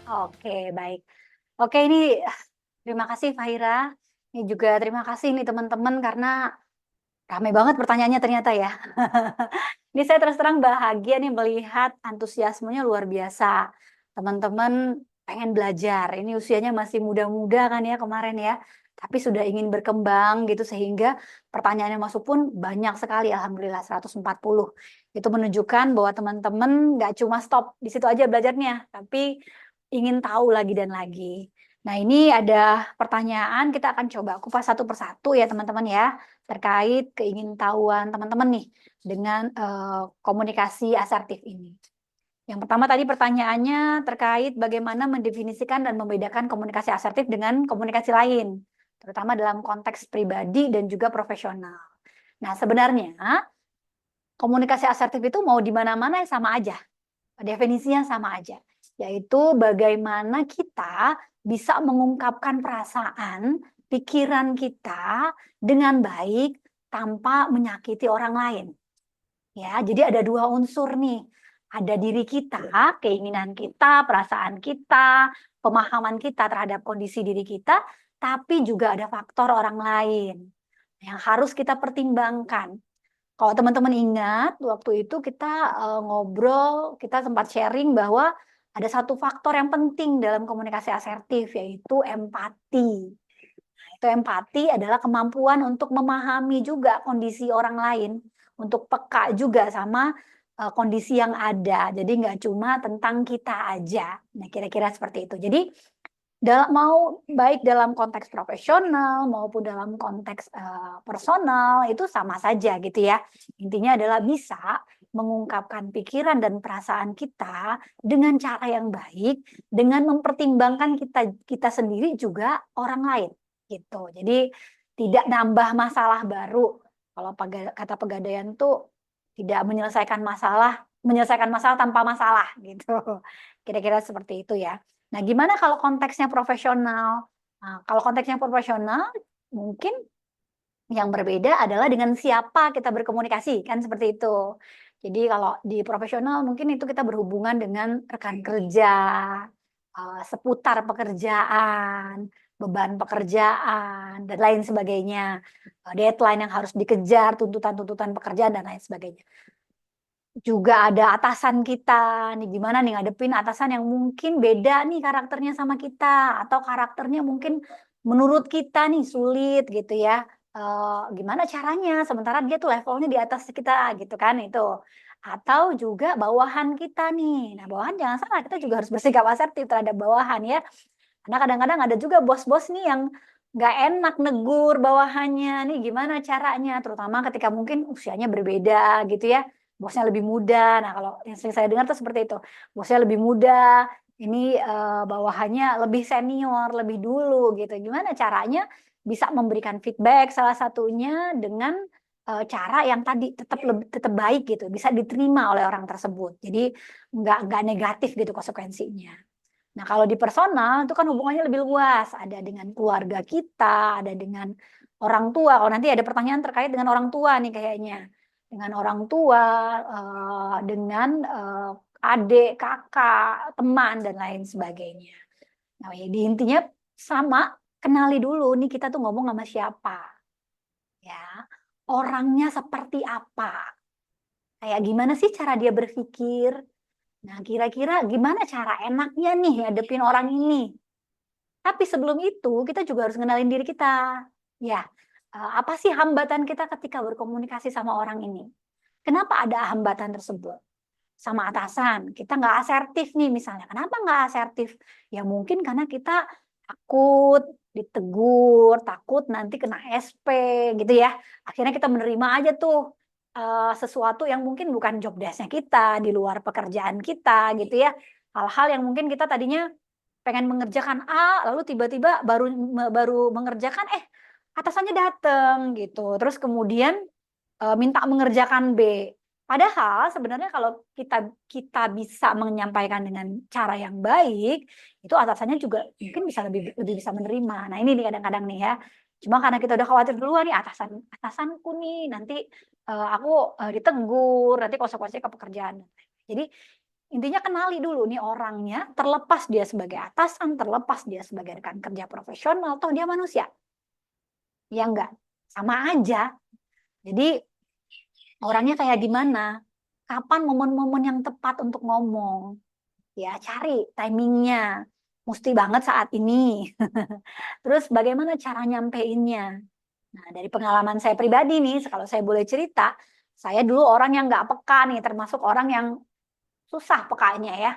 Oke, baik. Oke, ini terima kasih Fahira. Ini juga terima kasih nih teman-teman karena ramai banget pertanyaannya ternyata ya. Ini saya terus terang bahagia nih melihat antusiasmenya luar biasa. Teman-teman pengen belajar. Ini usianya masih muda-muda kan ya kemarin ya. Tapi sudah ingin berkembang gitu sehingga pertanyaan yang masuk pun banyak sekali. Alhamdulillah 140. Itu menunjukkan bahwa teman-teman nggak cuma stop di situ aja belajarnya. Tapi ingin tahu lagi dan lagi. Nah ini ada pertanyaan kita akan coba kupas satu persatu ya teman-teman ya terkait keingintahuan teman-teman nih dengan komunikasi asertif ini. Yang pertama tadi pertanyaannya terkait bagaimana mendefinisikan dan membedakan komunikasi asertif dengan komunikasi lain, terutama dalam konteks pribadi dan juga profesional. Nah, sebenarnya komunikasi asertif itu mau di mana-mana sama aja. Definisinya sama aja, yaitu bagaimana kita bisa mengungkapkan perasaan, pikiran kita dengan baik tanpa menyakiti orang lain. Ya, jadi ada dua unsur nih. Ada diri kita, keinginan kita, perasaan kita, pemahaman kita terhadap kondisi diri kita, tapi juga ada faktor orang lain yang harus kita pertimbangkan. Kalau teman-teman ingat, waktu itu kita ngobrol, kita sempat sharing bahwa ada satu faktor yang penting dalam komunikasi asertif, yaitu empati. Nah, itu empati adalah kemampuan untuk memahami juga kondisi orang lain, untuk peka juga sama kondisi yang ada. Jadi nggak cuma tentang kita aja. Nah, kira-kira seperti itu. Jadi mau baik dalam konteks profesional maupun dalam konteks personal itu sama saja gitu ya. Intinya adalah bisa mengungkapkan pikiran dan perasaan kita dengan cara yang baik, dengan mempertimbangkan kita kita sendiri juga orang lain gitu. Jadi tidak nambah masalah baru. Kalau kata Pegadaian tuh tidak menyelesaikan masalah tanpa masalah gitu. Kira-kira seperti itu ya. Nah, gimana kalau konteksnya profesional? Nah, kalau konteksnya profesional, mungkin yang berbeda adalah dengan siapa kita berkomunikasi, kan seperti itu. Jadi kalau di profesional mungkin itu kita berhubungan dengan rekan kerja, seputar pekerjaan, beban pekerjaan, dan lain sebagainya. Deadline yang harus dikejar, tuntutan-tuntutan pekerjaan, dan lain sebagainya. Juga ada atasan kita nih, gimana nih ngadepin atasan yang mungkin beda nih karakternya sama kita, atau karakternya mungkin menurut kita nih sulit gitu ya. Gimana caranya sementara dia tuh levelnya di atas kita gitu kan itu. Atau juga bawahan kita nih. Nah, bawahan jangan salah, kita juga harus bersikap asertif terhadap bawahan ya. Karena kadang-kadang ada juga bos-bos nih yang nggak enak negur bawahannya nih gimana caranya, terutama ketika mungkin usianya berbeda gitu ya. Bosnya lebih muda. Nah, kalau yang sering saya dengar tuh seperti itu. Bosnya lebih muda, ini bawahannya lebih senior, lebih dulu gitu. Gimana caranya bisa memberikan feedback salah satunya dengan cara yang tadi tetap baik gitu, bisa diterima oleh orang tersebut. Jadi nggak negatif gitu konsekuensinya. Nah, kalau di personal itu kan hubungannya lebih luas, ada dengan keluarga kita, ada dengan orang tua. Oh, nanti ada pertanyaan terkait dengan orang tua nih kayaknya. Dengan orang tua, dengan adik, kakak, teman dan lain sebagainya. Nah, ya, di intinya sama, kenali dulu nih kita tuh ngomong sama siapa. Ya. Orangnya seperti apa? Kayak gimana sih cara dia berpikir? Nah, kira-kira gimana cara enaknya nih ngadepin orang ini? Tapi sebelum itu, kita juga harus ngenalin diri kita. Ya, apa sih hambatan kita ketika berkomunikasi sama orang ini? Kenapa ada hambatan tersebut? Sama atasan, kita nggak asertif nih misalnya. Kenapa nggak asertif? Ya mungkin karena kita takut ditegur, takut nanti kena SP gitu ya. Akhirnya kita menerima aja tuh sesuatu yang mungkin bukan job desk-nya kita, di luar pekerjaan kita gitu ya. Hal-hal yang mungkin kita tadinya pengen mengerjakan A, lalu tiba-tiba baru mengerjakan, atasannya dateng gitu. Terus kemudian minta mengerjakan B. Padahal sebenarnya kalau kita kita bisa menyampaikan dengan cara yang baik, itu atasannya juga mungkin bisa lebih lebih bisa menerima. Nah ini nih kadang-kadang nih ya. Cuma karena kita udah khawatir duluan nih atasanku nih nanti aku ditegur, nanti konsekuensinya ke pekerjaan. Jadi Intinya kenali dulu nih orangnya, terlepas dia sebagai atasan, terlepas dia sebagai rekan kerja profesional, toh dia manusia. Ya enggak, sama aja. Jadi orangnya kayak gimana? Kapan momen-momen yang tepat untuk ngomong? Ya, cari timingnya. Mesti banget saat ini. Terus bagaimana cara nyampeinnya? Nah, dari pengalaman saya pribadi nih, kalau saya boleh cerita, saya dulu orang yang nggak peka nih, termasuk orang yang susah pekanya ya.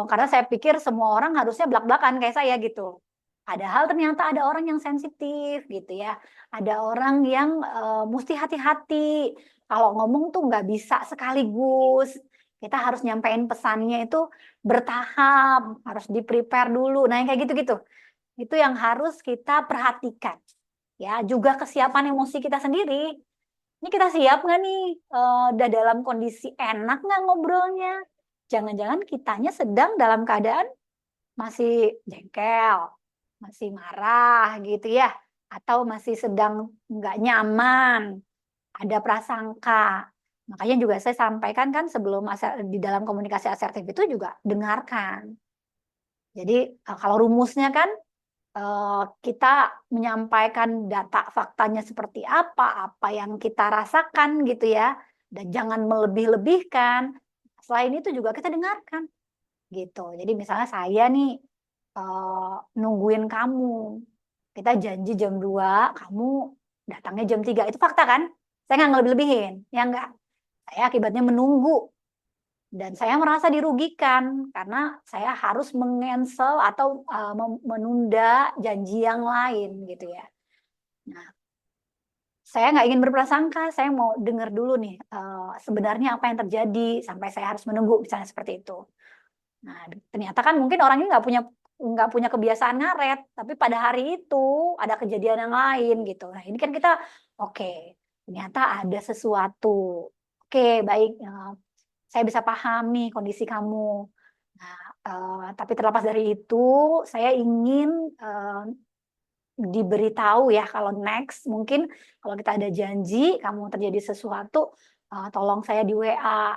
Karena saya pikir semua orang harusnya belak-belakan kayak saya gitu. Padahal ternyata ada orang yang sensitif gitu ya. Ada orang yang mesti hati-hati. Kalau ngomong tuh nggak bisa sekaligus. Kita harus nyampein pesannya itu bertahap, harus di-prepare dulu. Nah, yang kayak gitu-gitu. Itu yang harus kita perhatikan. Ya, juga kesiapan emosi kita sendiri. Ini kita siap nggak nih? Udah dalam kondisi enak nggak ngobrolnya? Jangan-jangan kitanya sedang dalam keadaan masih jengkel, masih marah gitu ya, atau masih sedang nggak nyaman, ada prasangka. Makanya juga saya sampaikan kan sebelum di dalam komunikasi asertif itu juga dengarkan. Jadi kalau rumusnya kan kita menyampaikan data faktanya seperti apa yang kita rasakan gitu ya, dan jangan melebih-lebihkan. Selain itu juga kita dengarkan gitu. Jadi misalnya saya nih nungguin kamu, kita janji jam 2, kamu datangnya jam 3, itu fakta kan? Saya nggak ngelebih-lebihin, ya nggak? Saya akibatnya menunggu dan saya merasa dirugikan karena saya harus mengcancel atau menunda janji yang lain gitu ya. Nah, saya nggak ingin berprasangka, saya mau dengar dulu nih sebenarnya apa yang terjadi sampai saya harus menunggu misalnya seperti itu. Nah, ternyata kan mungkin orangnya nggak punya kebiasaan ngaret, tapi pada hari itu ada kejadian yang lain gitu. Nah, ini kan kita oke, ternyata ada sesuatu. Oke, baik, saya bisa pahami kondisi kamu. Nah, tapi terlepas dari itu, saya ingin diberitahu ya kalau next mungkin kalau kita ada janji, kamu terjadi sesuatu, tolong saya di WA.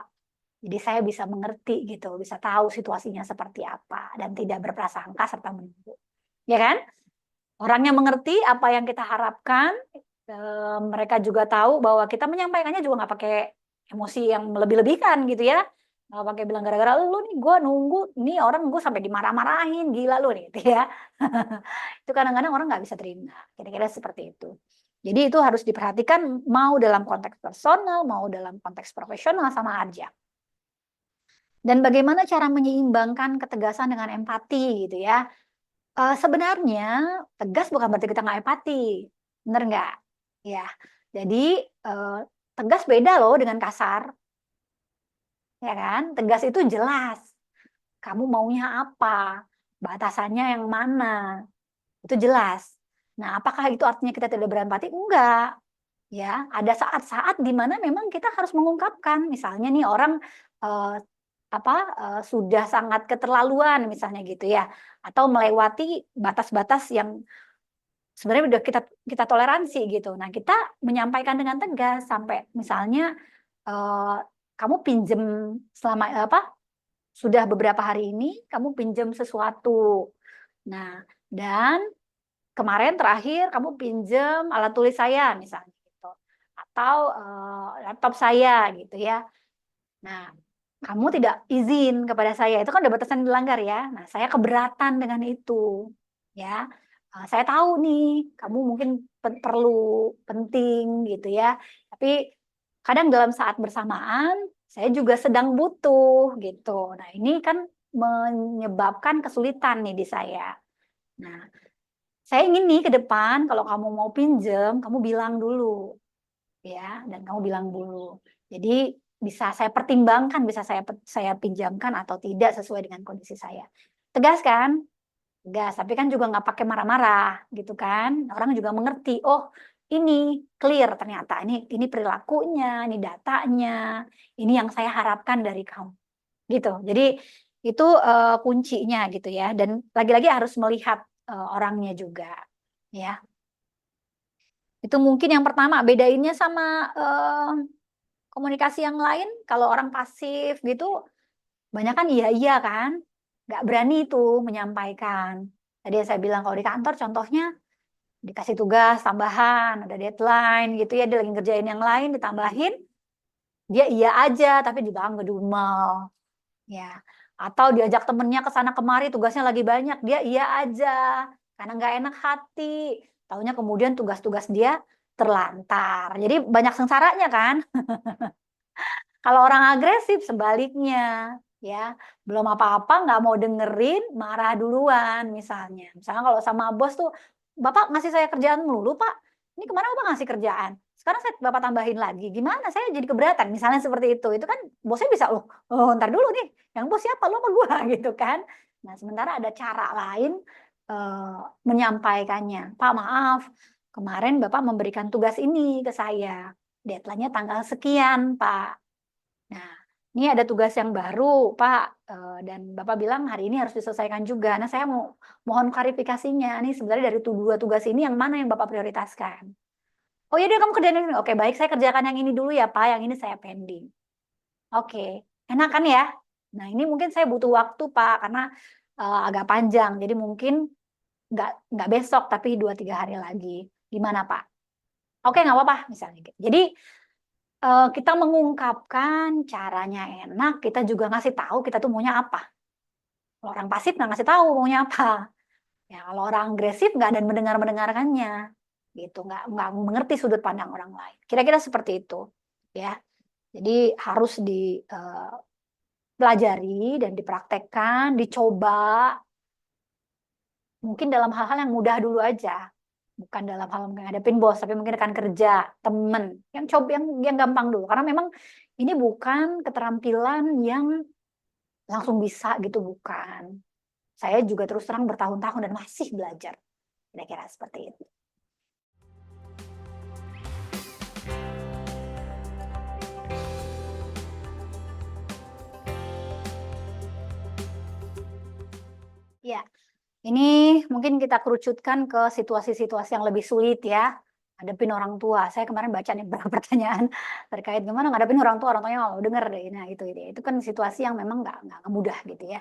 Jadi saya bisa mengerti gitu, bisa tahu situasinya seperti apa dan tidak berprasangka serta menunggu. Ya kan? Orangnya mengerti apa yang kita harapkan, mereka juga tahu bahwa kita menyampaikannya juga nggak pakai emosi yang melebih-lebihkan gitu ya. Nggak pakai bilang gara-gara lu nih gue nunggu, nih orang gue sampai dimarah-marahin, gila lu nih gitu ya. Itu kadang-kadang orang nggak bisa terima. Kira-kira seperti itu. Jadi itu harus diperhatikan mau dalam konteks personal, mau dalam konteks profesional sama aja. Dan bagaimana cara menyeimbangkan ketegasan dengan empati gitu ya. Sebenarnya tegas bukan berarti kita nggak empati, bener nggak? Ya, jadi tegas beda loh dengan kasar, ya kan? Tegas itu jelas, kamu maunya apa, batasannya yang mana, itu jelas. Nah, apakah itu artinya kita tidak berempati? Enggak, ya. Ada saat-saat di mana memang kita harus mengungkapkan, misalnya nih orang eh, sudah sangat keterlaluan misalnya gitu ya, atau melewati batas-batas yang sebenarnya udah kita kita toleransi gitu. Nah, kita menyampaikan dengan tegas sampai misalnya eh, kamu pinjem selama sudah beberapa hari ini kamu pinjem sesuatu. Nah, dan kemarin terakhir kamu pinjem alat tulis saya misalnya gitu. Atau laptop saya gitu ya. Nah, kamu tidak izin kepada saya, itu kan udah batasan dilanggar ya. Nah, saya keberatan dengan itu, ya. Saya tahu nih, kamu mungkin perlu penting gitu ya. Tapi kadang dalam saat bersamaan, saya juga sedang butuh gitu. Nah, ini kan menyebabkan kesulitan nih di saya. Nah, saya ingin nih ke depan kalau kamu mau pinjem, kamu bilang dulu ya, dan kamu bilang dulu. Jadi bisa saya pertimbangkan, bisa saya pinjamkan atau tidak sesuai dengan kondisi saya. Tegas kan? Tegas, tapi kan juga nggak pakai marah-marah gitu kan. Orang juga mengerti, oh ini clear ternyata, ini perilakunya, ini datanya, ini yang saya harapkan dari kamu. Gitu. Jadi itu kuncinya gitu ya. Dan lagi-lagi harus melihat orangnya juga. Ya, itu mungkin yang pertama bedainnya sama komunikasi yang lain kalau orang pasif gitu, banyak kan iya-iya kan, nggak berani tuh menyampaikan. Tadi yang saya bilang kalau di kantor contohnya dikasih tugas tambahan, ada deadline gitu ya, dia lagi ngerjain yang lain ditambahin, dia iya aja tapi di belakang ngedumel, ya. Atau diajak temennya ke sana kemari tugasnya lagi banyak, dia iya aja karena nggak enak hati. Taunya kemudian tugas-tugas dia terlantar. Jadi banyak sengsaranya kan. Kalau orang agresif sebaliknya, ya, belum apa-apa nggak mau dengerin, marah duluan misalnya. Misalnya kalau sama bos tuh, "Bapak ngasih saya kerjaan melulu, Pak. Ini kemana Bapak ngasih kerjaan? Sekarang saya Bapak tambahin lagi, gimana? Saya jadi keberatan." Misalnya seperti itu. Itu kan bosnya bisa, "Oh, oh ntar dulu nih, yang bos siapa? Lu apa gua?" Gitu kan. Nah, sementara ada cara lain menyampaikannya. "Pak, maaf, kemarin Bapak memberikan tugas ini ke saya. Deadline-nya tanggal sekian, Pak. Nah, ini ada tugas yang baru, Pak, dan Bapak bilang hari ini harus diselesaikan juga. Nah, saya mau mohon klarifikasinya. Nih sebenarnya dari 2 tugas ini yang mana yang Bapak prioritaskan? Oh, ya udah kamu kerjain ini. Oke, baik saya kerjakan yang ini dulu ya, Pak, yang ini saya pending. Oke, enak kan ya? Nah, ini mungkin saya butuh waktu, Pak, karena, agak panjang. Jadi mungkin nggak besok, tapi 2 3 hari lagi. Gimana, Pak? Oke, nggak apa-apa, misalnya gitu. Jadi kita mengungkapkan caranya enak, kita juga ngasih tahu kita tuh maunya apa. Kalau orang pasif nggak ngasih tahu maunya apa. Ya kalau orang agresif nggak dan mendengarkannya, gitu, nggak mengerti sudut pandang orang lain. Kira-kira seperti itu, ya. Jadi harus dipelajari dan dipraktekkan, dicoba, mungkin dalam hal-hal yang mudah dulu aja. Bukan dalam hal menghadapin bos, tapi mungkin rekan kerja, temen, yang gampang dulu. Karena memang ini bukan keterampilan yang langsung bisa gitu, bukan. Saya juga terus terang bertahun-tahun dan masih belajar. Kira-kira seperti itu. Ya, ini mungkin kita kerucutkan ke situasi-situasi yang lebih sulit ya. Ngadepin orang tua. Saya kemarin baca nih beberapa pertanyaan terkait gimana ngadepin orang tuanya nggak mau denger deh. Nah itu kan situasi yang memang nggak mudah gitu ya.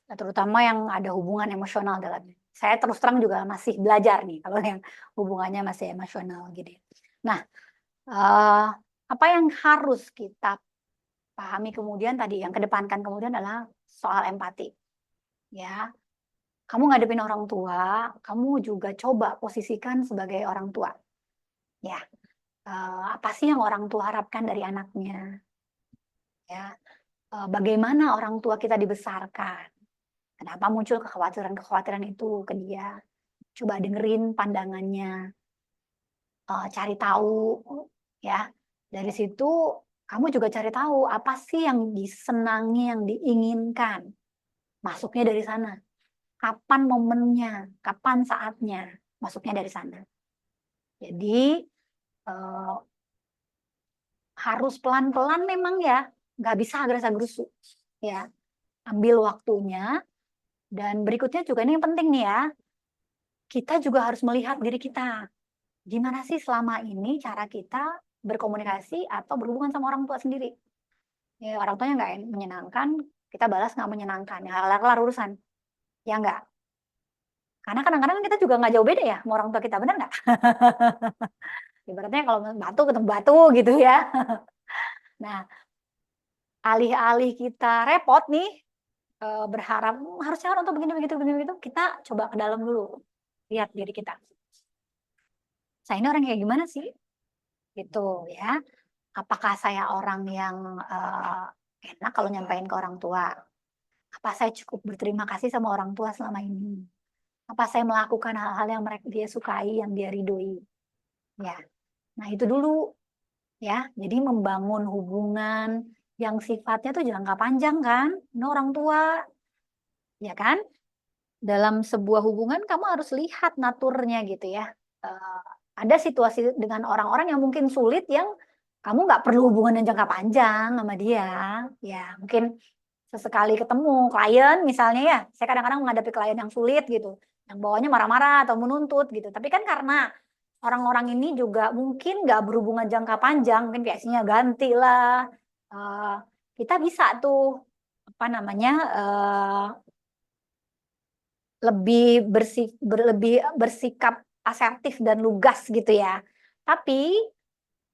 Nah, terutama yang ada hubungan emosional dalamnya. Saya terus terang juga masih belajar nih kalau yang hubungannya masih emosional gitu ya. Nah, eee, apa yang harus kita pahami kemudian tadi yang kedepankan kemudian adalah soal empati, ya. Kamu ngadepin orang tua, kamu juga coba posisikan sebagai orang tua, ya. Apa sih yang orang tua harapkan dari anaknya, ya. Bagaimana orang tua kita dibesarkan, kenapa muncul kekhawatiran-kekhawatiran itu ke dia. Coba dengerin pandangannya, cari tahu, ya. Dari situ kamu juga cari tahu apa sih yang disenangi, yang diinginkan. Masuknya dari sana. Kapan momennya, kapan saatnya, masuknya dari sana. Jadi, eee, harus pelan-pelan memang ya, nggak bisa gerasa-gerusu, ya. Ambil waktunya dan berikutnya juga ini yang penting nih ya, kita juga harus melihat diri kita. Gimana sih selama ini cara kita berkomunikasi atau berhubungan sama orang tua sendiri? Ya orang tuanya nggak menyenangkan, kita balas nggak menyenangkan, ya kelar-kelar urusan, ya nggak? Karena kadang-kadang kita juga nggak jauh beda ya sama orang tua kita, bener nggak? Ibaratnya kalau batu ketemu batu gitu ya. Nah, alih-alih kita repot nih, berharap, harusnya orang tuh begini begitu begini begitu, kita coba ke dalam dulu, lihat diri kita. Saya ini orang kayak gimana sih? Gitu ya. Apakah saya orang yang, enak kalau nyampein ke orang tua? Apa saya cukup berterima kasih sama orang tua selama ini? Apa saya melakukan hal-hal yang dia sukai, yang dia ridhoi? Ya. Nah itu dulu ya. Jadi membangun hubungan yang sifatnya tuh jangka panjang kan, ini orang tua, ya kan? Dalam sebuah hubungan kamu harus lihat naturnya gitu ya. Eee, ada situasi dengan orang-orang yang mungkin sulit yang kamu nggak perlu hubungan yang jangka panjang sama dia, ya mungkin sesekali ketemu klien misalnya ya, saya kadang-kadang menghadapi klien yang sulit gitu, yang bawaannya marah-marah atau menuntut gitu, tapi kan karena orang-orang ini juga mungkin nggak berhubungan jangka panjang, mungkin biasanya ganti lah. Eh, kita bisa tuh apa namanya lebih bersikap asertif dan lugas gitu ya. Tapi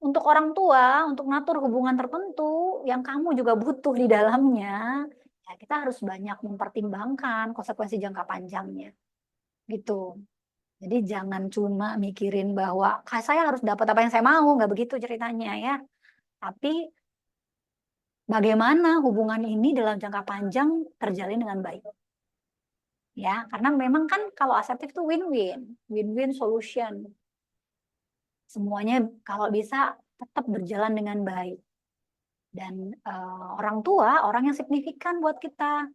untuk orang tua, untuk ngatur hubungan tertentu yang kamu juga butuh di dalamnya, ya kita harus banyak mempertimbangkan konsekuensi jangka panjangnya gitu. Jadi jangan cuma mikirin bahwa saya harus dapat apa yang saya mau, nggak begitu ceritanya ya. Tapi bagaimana hubungan ini dalam jangka panjang terjalin dengan baik. Ya, karena memang kan kalau asertif itu win-win, win-win solution. Semuanya kalau bisa tetap berjalan dengan baik. Dan orang tua, orang yang signifikan buat kita,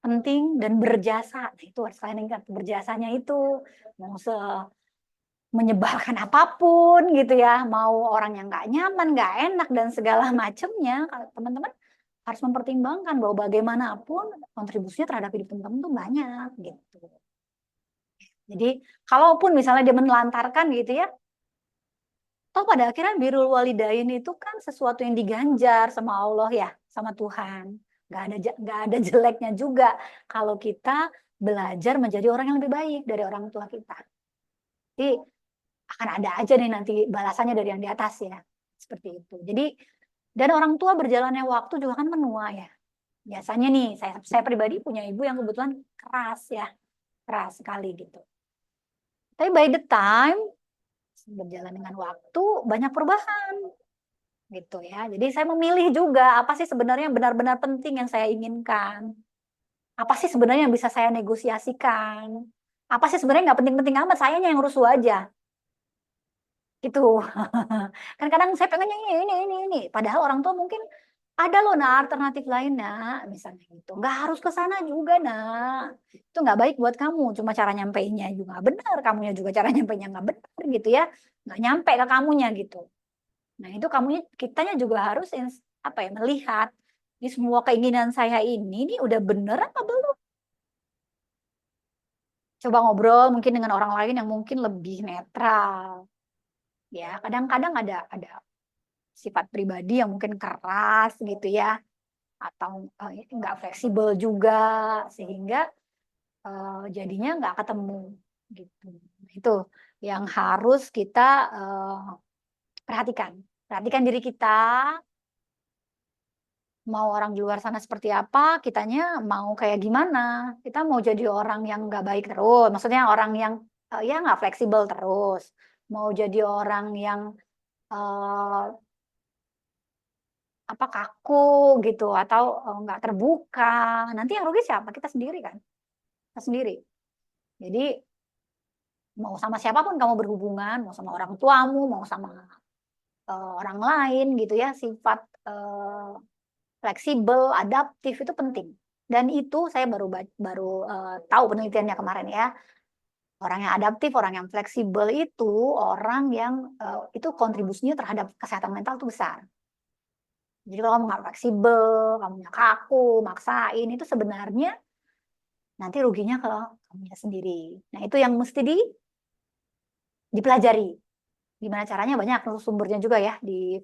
penting dan berjasa. Nah, itu harus kalian ingat, berjasanya itu mau menyebalkan apapun gitu ya, mau orang yang nggak nyaman, nggak enak dan segala macamnya, teman-teman harus mempertimbangkan bahwa bagaimanapun kontribusinya terhadap hidup teman-teman tuh banyak gitu. Jadi kalaupun misalnya dia menelantarkan gitu ya, toh pada akhirnya birrul walidain itu kan sesuatu yang diganjar sama Allah ya, sama Tuhan. Nggak ada jeleknya juga kalau kita belajar menjadi orang yang lebih baik dari orang tua kita. Jadi akan ada aja nih nanti balasannya dari yang di atas ya. Seperti itu. Jadi dan orang tua berjalannya waktu juga kan menua ya. Biasanya nih saya pribadi punya ibu yang kebetulan keras ya. Keras sekali gitu. Tapi by the time berjalan dengan waktu banyak perubahan gitu ya. Jadi saya memilih juga apa sih sebenarnya yang benar-benar penting yang saya inginkan. Apa sih sebenarnya yang bisa saya negosiasikan? Apa sih sebenarnya nggak penting-penting amat, sayanya yang rusuh aja. Gitu. Kan kadang saya pengennya ini. Padahal orang tua mungkin ada loh nah alternatif lain nak, misalnya gitu. Nggak harus ke sana juga nak. Itu nggak baik buat kamu. Cuma cara nyampeinnya juga nggak benar, kamunya juga cara nyampeinnya nggak benar gitu ya. Nggak nyampe ke kamunya gitu. Nah itu kamunya, kitanya juga harus apa ya melihat di semua keinginan saya ini nih udah bener apa belum. Coba ngobrol mungkin dengan orang lain yang mungkin lebih netral. Ya kadang-kadang ada sifat pribadi yang mungkin keras gitu ya atau nggak fleksibel juga sehingga jadinya nggak ketemu gitu. Itu yang harus kita eh, perhatikan. Perhatikan diri kita, mau orang di luar sana seperti apa, kitanya mau kayak gimana. Kita mau jadi orang yang nggak baik terus, maksudnya orang yang ya nggak fleksibel terus. Mau jadi orang yang eh, apa kaku gitu atau nggak terbuka, nanti yang rugi siapa? Kita sendiri kan, kita sendiri. Jadi mau sama siapapun kamu berhubungan, mau sama orang tuamu, mau sama orang lain gitu ya, sifat fleksibel, adaptif itu penting. Dan itu saya baru tahu penelitiannya kemarin ya. Orang yang adaptif, orang yang fleksibel itu orang yang itu kontribusinya terhadap kesehatan mental itu besar. Jadi kalau kamu nggak fleksibel, kamu kaku, maksain, itu sebenarnya nanti ruginya kalau kamu sendiri. Nah itu yang mesti dipelajari. Gimana caranya banyak sumbernya juga ya di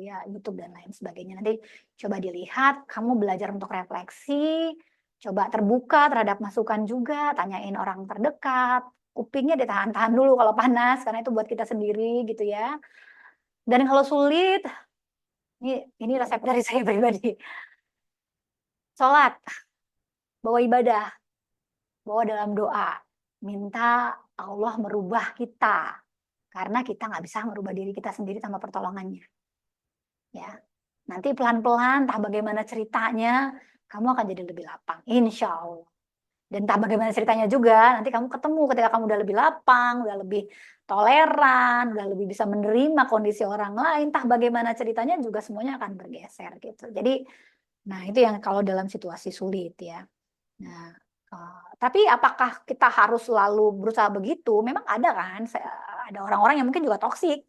ya, YouTube dan lain sebagainya. Nanti coba dilihat, kamu belajar untuk refleksi, coba terbuka terhadap masukan juga, tanyain orang terdekat, kupingnya ditahan-tahan dulu kalau panas, karena itu buat kita sendiri gitu ya. Dan kalau sulit, ini resep dari saya pribadi, sholat, bawa ibadah, bawa dalam doa, minta Allah merubah kita, karena kita nggak bisa merubah diri kita sendiri tanpa pertolongannya. Ya, nanti pelan-pelan, entah bagaimana ceritanya, kamu akan jadi lebih lapang, insya Allah. Dan entah bagaimana ceritanya juga, nanti kamu ketemu ketika kamu udah lebih lapang, udah lebih toleran, udah lebih bisa menerima kondisi orang lain, entah bagaimana ceritanya juga semuanya akan bergeser gitu. Jadi, nah itu yang kalau dalam situasi sulit ya. Nah, tapi apakah kita harus selalu berusaha begitu? Memang ada kan, ada orang-orang yang mungkin juga toksik,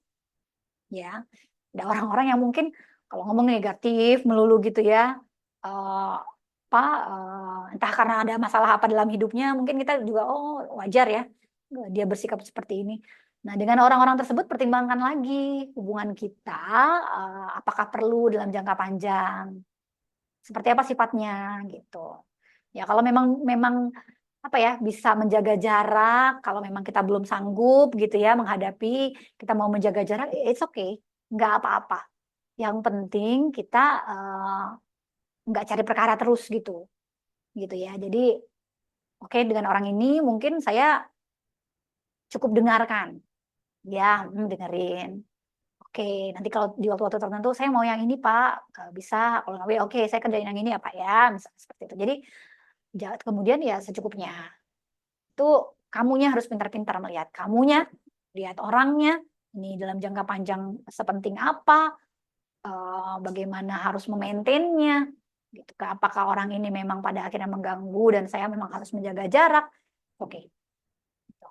ya. Ada orang-orang yang mungkin kalau ngomong negatif melulu gitu ya, eh, apa entah karena ada masalah apa dalam hidupnya, mungkin kita juga oh wajar ya dia bersikap seperti ini. Nah, dengan orang-orang tersebut pertimbangkan lagi hubungan kita, apakah perlu dalam jangka panjang, seperti apa sifatnya gitu. Ya kalau memang memang apa ya bisa menjaga jarak, kalau memang kita belum sanggup gitu ya menghadapi, kita mau menjaga jarak, it's okay, nggak apa-apa. Yang penting kita nggak cari perkara terus gitu ya. Jadi oke dengan orang ini mungkin saya cukup dengarkan, ya dengerin. Oke, nanti kalau di waktu-waktu tertentu saya mau yang ini Pak, bisa, kalau nggak oke saya kerjain yang ini ya Pak ya, misalnya seperti itu. Jadi kemudian ya secukupnya. Itu kamunya harus pintar-pintar melihat kamunya, lihat orangnya, ini dalam jangka panjang sepenting apa, bagaimana harus memaintainnya, gitu. Apakah orang ini memang pada akhirnya mengganggu dan saya memang harus menjaga jarak. Oke. Gitu.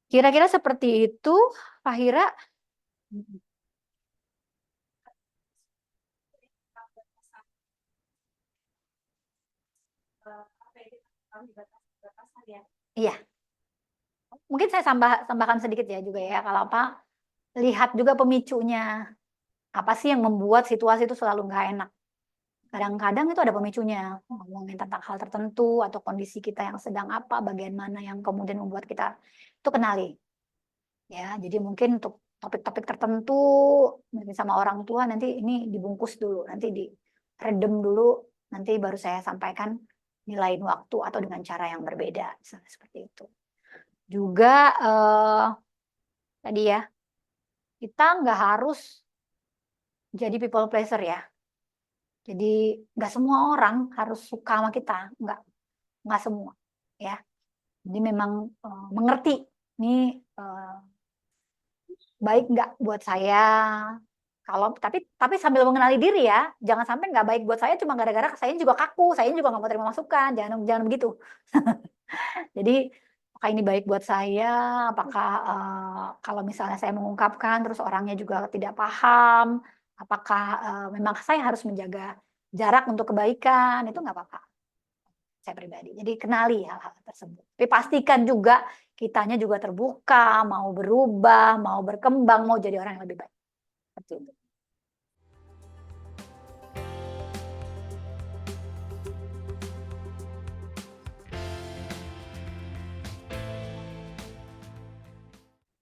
Kira-kira seperti itu, Pak Hira. Iya, mungkin saya tambahkan sedikit ya juga ya, kalau apa, lihat juga pemicunya. Apa sih yang membuat situasi itu selalu nggak enak? Kadang-kadang itu ada pemicunya, ngomongin tentang hal tertentu atau kondisi kita yang sedang apa, bagian mana yang kemudian membuat kita itu kenali. Ya, jadi mungkin untuk topik-topik tertentu mungkin sama orang tua nanti ini dibungkus dulu, nanti diredem dulu, nanti baru saya sampaikan di lain waktu atau dengan cara yang berbeda, misalnya seperti itu. Juga tadi ya, kita nggak harus jadi people pleaser ya. Jadi nggak semua orang harus suka sama kita, nggak semua, ya. Jadi memang mengerti ini baik nggak buat saya. Kalau tapi sambil mengenali diri ya, jangan sampai nggak baik buat saya cuma gara-gara saya juga kaku, saya juga nggak mau terima masukan, jangan jangan begitu. Jadi apakah ini baik buat saya? Apakah kalau misalnya saya mengungkapkan terus orangnya juga tidak paham, apakah memang saya harus menjaga jarak untuk kebaikan? Itu nggak apa-apa, saya pribadi. Jadi kenali hal-hal tersebut. Tapi pastikan juga kitanya juga terbuka, mau berubah, mau berkembang, mau jadi orang yang lebih baik. Seperti itu.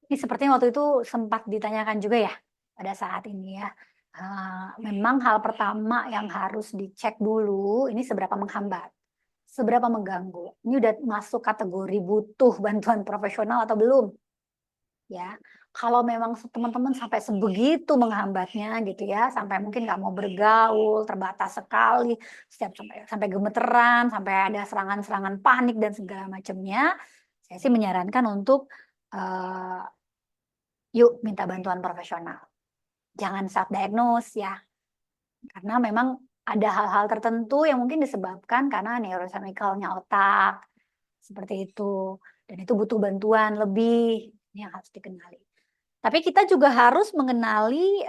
Ini sepertinya waktu itu sempat ditanyakan juga ya pada saat ini ya. Memang hal pertama yang harus dicek dulu ini seberapa menghambat, seberapa mengganggu. Ini udah masuk kategori butuh bantuan profesional atau belum? Ya, kalau memang teman-teman sampai sebegitu menghambatnya gitu ya, sampai mungkin nggak mau bergaul, terbatas sekali, setiap sampai sampai gemeteran, sampai ada serangan-serangan panik dan segala macamnya, saya sih menyarankan untuk eh, yuk minta bantuan profesional. Jangan self diagnose ya, karena memang ada hal-hal tertentu yang mungkin disebabkan karena neurochemicalnya otak seperti itu, dan itu butuh bantuan lebih ini yang harus dikenali. Tapi kita juga harus mengenali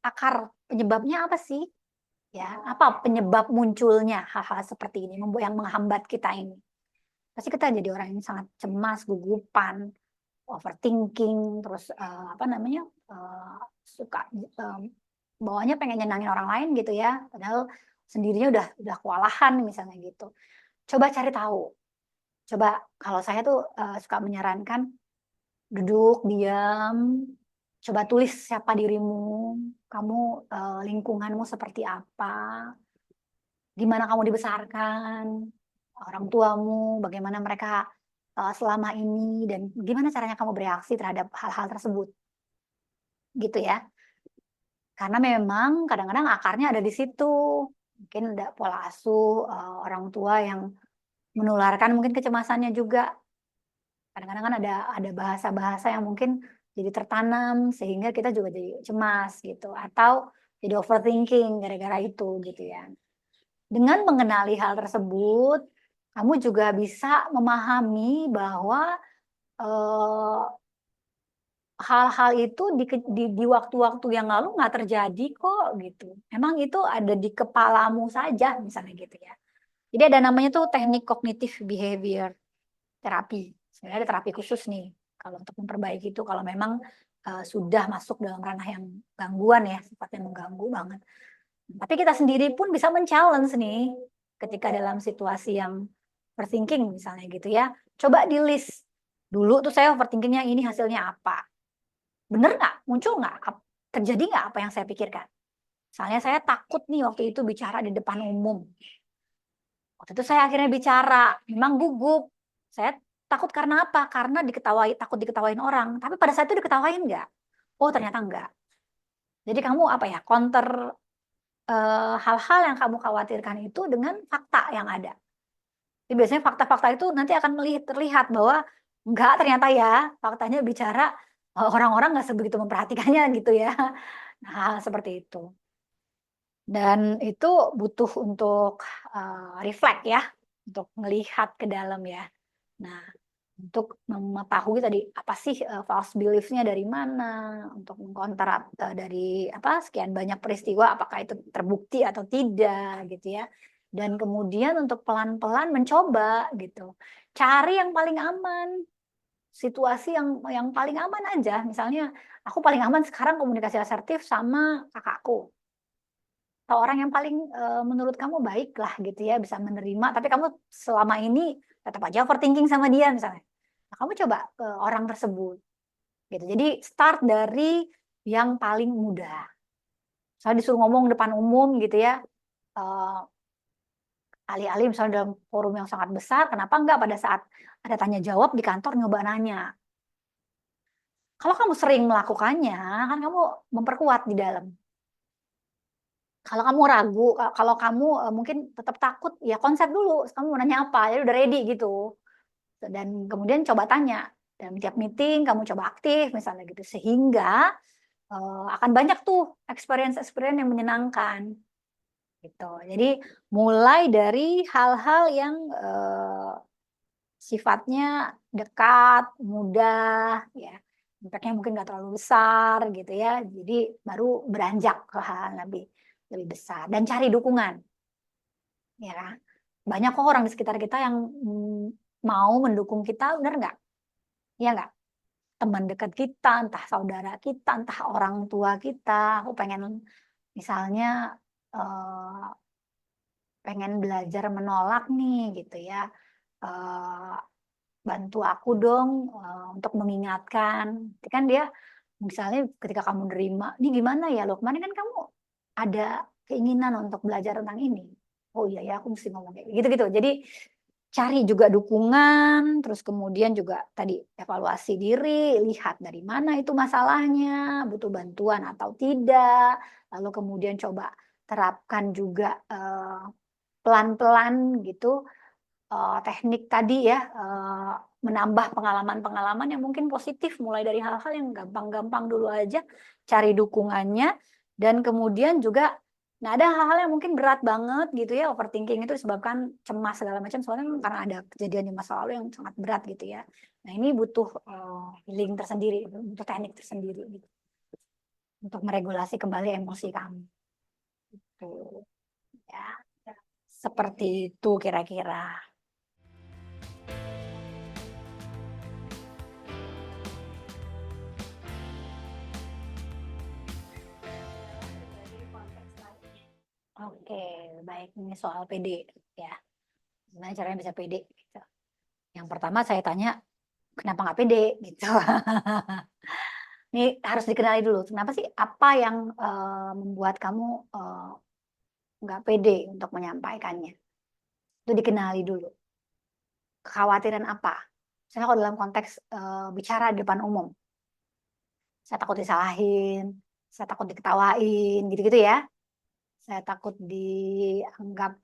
akar penyebabnya apa sih? Ya, apa penyebab munculnya hal-hal seperti ini yang menghambat kita ini? Pasti kita jadi orang yang sangat cemas, gugupan, overthinking, terus apa namanya suka bawahnya pengen nyenangin orang lain gitu ya, padahal sendirinya udah kewalahan misalnya gitu. Coba cari tahu. Coba kalau saya tuh suka menyarankan duduk diam, coba tulis siapa dirimu, kamu lingkunganmu seperti apa, gimana kamu dibesarkan, orang tuamu, bagaimana mereka selama ini, dan gimana caranya kamu bereaksi terhadap hal-hal tersebut, gitu ya. Karena memang kadang-kadang akarnya ada di situ. Mungkin ada pola asuh orang tua yang menularkan mungkin kecemasannya juga. Kadang-kadang kan ada bahasa-bahasa yang mungkin jadi tertanam sehingga kita juga jadi cemas gitu atau jadi overthinking gara-gara itu gitu ya. Dengan mengenali hal tersebut, kamu juga bisa memahami bahwa eh, hal-hal itu di waktu-waktu yang lalu nggak terjadi kok gitu. Memang itu ada di kepalamu saja misalnya gitu ya. Jadi ada namanya tuh teknik kognitif behavior terapi. Sebenarnya ada terapi khusus nih kalau untuk memperbaiki itu kalau memang sudah masuk dalam ranah yang gangguan ya, sifatnya mengganggu banget. Tapi kita sendiri pun bisa men-challenge nih ketika dalam situasi yang overthinking misalnya gitu ya. Coba di list dulu tuh saya overthinkingnya ini hasilnya apa? Bener nggak? Muncul nggak? Terjadi nggak apa yang saya pikirkan? Misalnya saya takut nih waktu itu bicara di depan umum. Waktu itu saya akhirnya bicara, memang gugup. Saya takut karena apa? Karena takut diketawain orang. Tapi pada saat itu diketawain nggak? Oh ternyata enggak. Jadi kamu apa ya? Counter hal-hal yang kamu khawatirkan itu dengan fakta yang ada. Jadi biasanya fakta-fakta itu nanti akan terlihat bahwa enggak ternyata ya faktanya bicara orang-orang nggak sebegitu memperhatikannya gitu ya. Nah, seperti itu. Dan itu butuh untuk reflect ya, untuk melihat ke dalam ya. Nah, untuk mengetahui tadi apa sih false belief-nya dari mana, untuk mengkonter dari apa sekian banyak peristiwa apakah itu terbukti atau tidak gitu ya. Dan kemudian untuk pelan-pelan mencoba gitu. Cari yang paling aman, situasi yang paling aman aja. Misalnya aku paling aman sekarang komunikasi asertif sama kakakku. Atau orang yang paling menurut kamu baik lah gitu ya, bisa menerima, tapi kamu selama ini tetap aja overthinking sama dia misalnya. Nah, kamu coba ke orang tersebut gitu. Jadi start dari yang paling mudah. Misalnya disuruh ngomong depan umum gitu ya, eh, alih-alih misalnya dalam forum yang sangat besar, kenapa enggak pada saat ada tanya jawab di kantor nyoba nanya. Kalau kamu sering melakukannya, kan kamu memperkuat di dalam. Kalau kamu ragu, kalau kamu mungkin tetap takut, ya konsep dulu. Kamu mau nanya apa, jadi udah ready gitu. Dan kemudian coba tanya. Dan tiap meeting kamu coba aktif misalnya gitu. Sehingga akan banyak tuh experience-experience yang menyenangkan. Gitu. Jadi mulai dari hal-hal yang sifatnya dekat, mudah, ya. Impactnya mungkin nggak terlalu besar gitu ya. Jadi baru beranjak ke hal lebih lebih besar dan cari dukungan. Ya kan? Banyak kok orang di sekitar kita yang mau mendukung kita, benar nggak? Iya nggak? Teman dekat kita, entah saudara kita, entah orang tua kita. Aku pengen misalnya eh, pengen belajar menolak nih gitu ya. Eh, Bantu aku dong untuk mengingatkan. Itu kan dia misalnya ketika kamu nerima, ini gimana ya lo kemarin kan kamu ada keinginan untuk belajar tentang ini. Oh iya ya aku mesti ngomong kayak gitu-gitu. Jadi cari juga dukungan, terus kemudian juga tadi evaluasi diri, lihat dari mana itu masalahnya, butuh bantuan atau tidak, lalu kemudian coba terapkan juga pelan-pelan gitu teknik tadi ya, menambah pengalaman-pengalaman yang mungkin positif, mulai dari hal-hal yang gampang-gampang dulu aja, cari dukungannya, dan kemudian juga, nah ada hal-hal yang mungkin berat banget gitu ya, overthinking itu disebabkan cemas segala macam, soalnya karena ada kejadian di masa lalu yang sangat berat gitu ya. Nah ini butuh healing tersendiri, butuh teknik tersendiri gitu, untuk meregulasi kembali emosi kamu. Tuh, ya. Seperti itu kira-kira. Oke, baik. Ini soal PD ya. Gimana caranya bisa PD? Gitu. Yang pertama saya tanya, kenapa nggak PD? Gitu. Ini harus dikenali dulu. Kenapa sih? Apa yang membuat kamu nggak pede untuk menyampaikannya? Itu dikenali dulu. Kekhawatiran apa? Misalnya kalau dalam konteks bicara di depan umum, saya takut disalahin, saya takut diketawain, gitu-gitu ya. Saya takut dianggap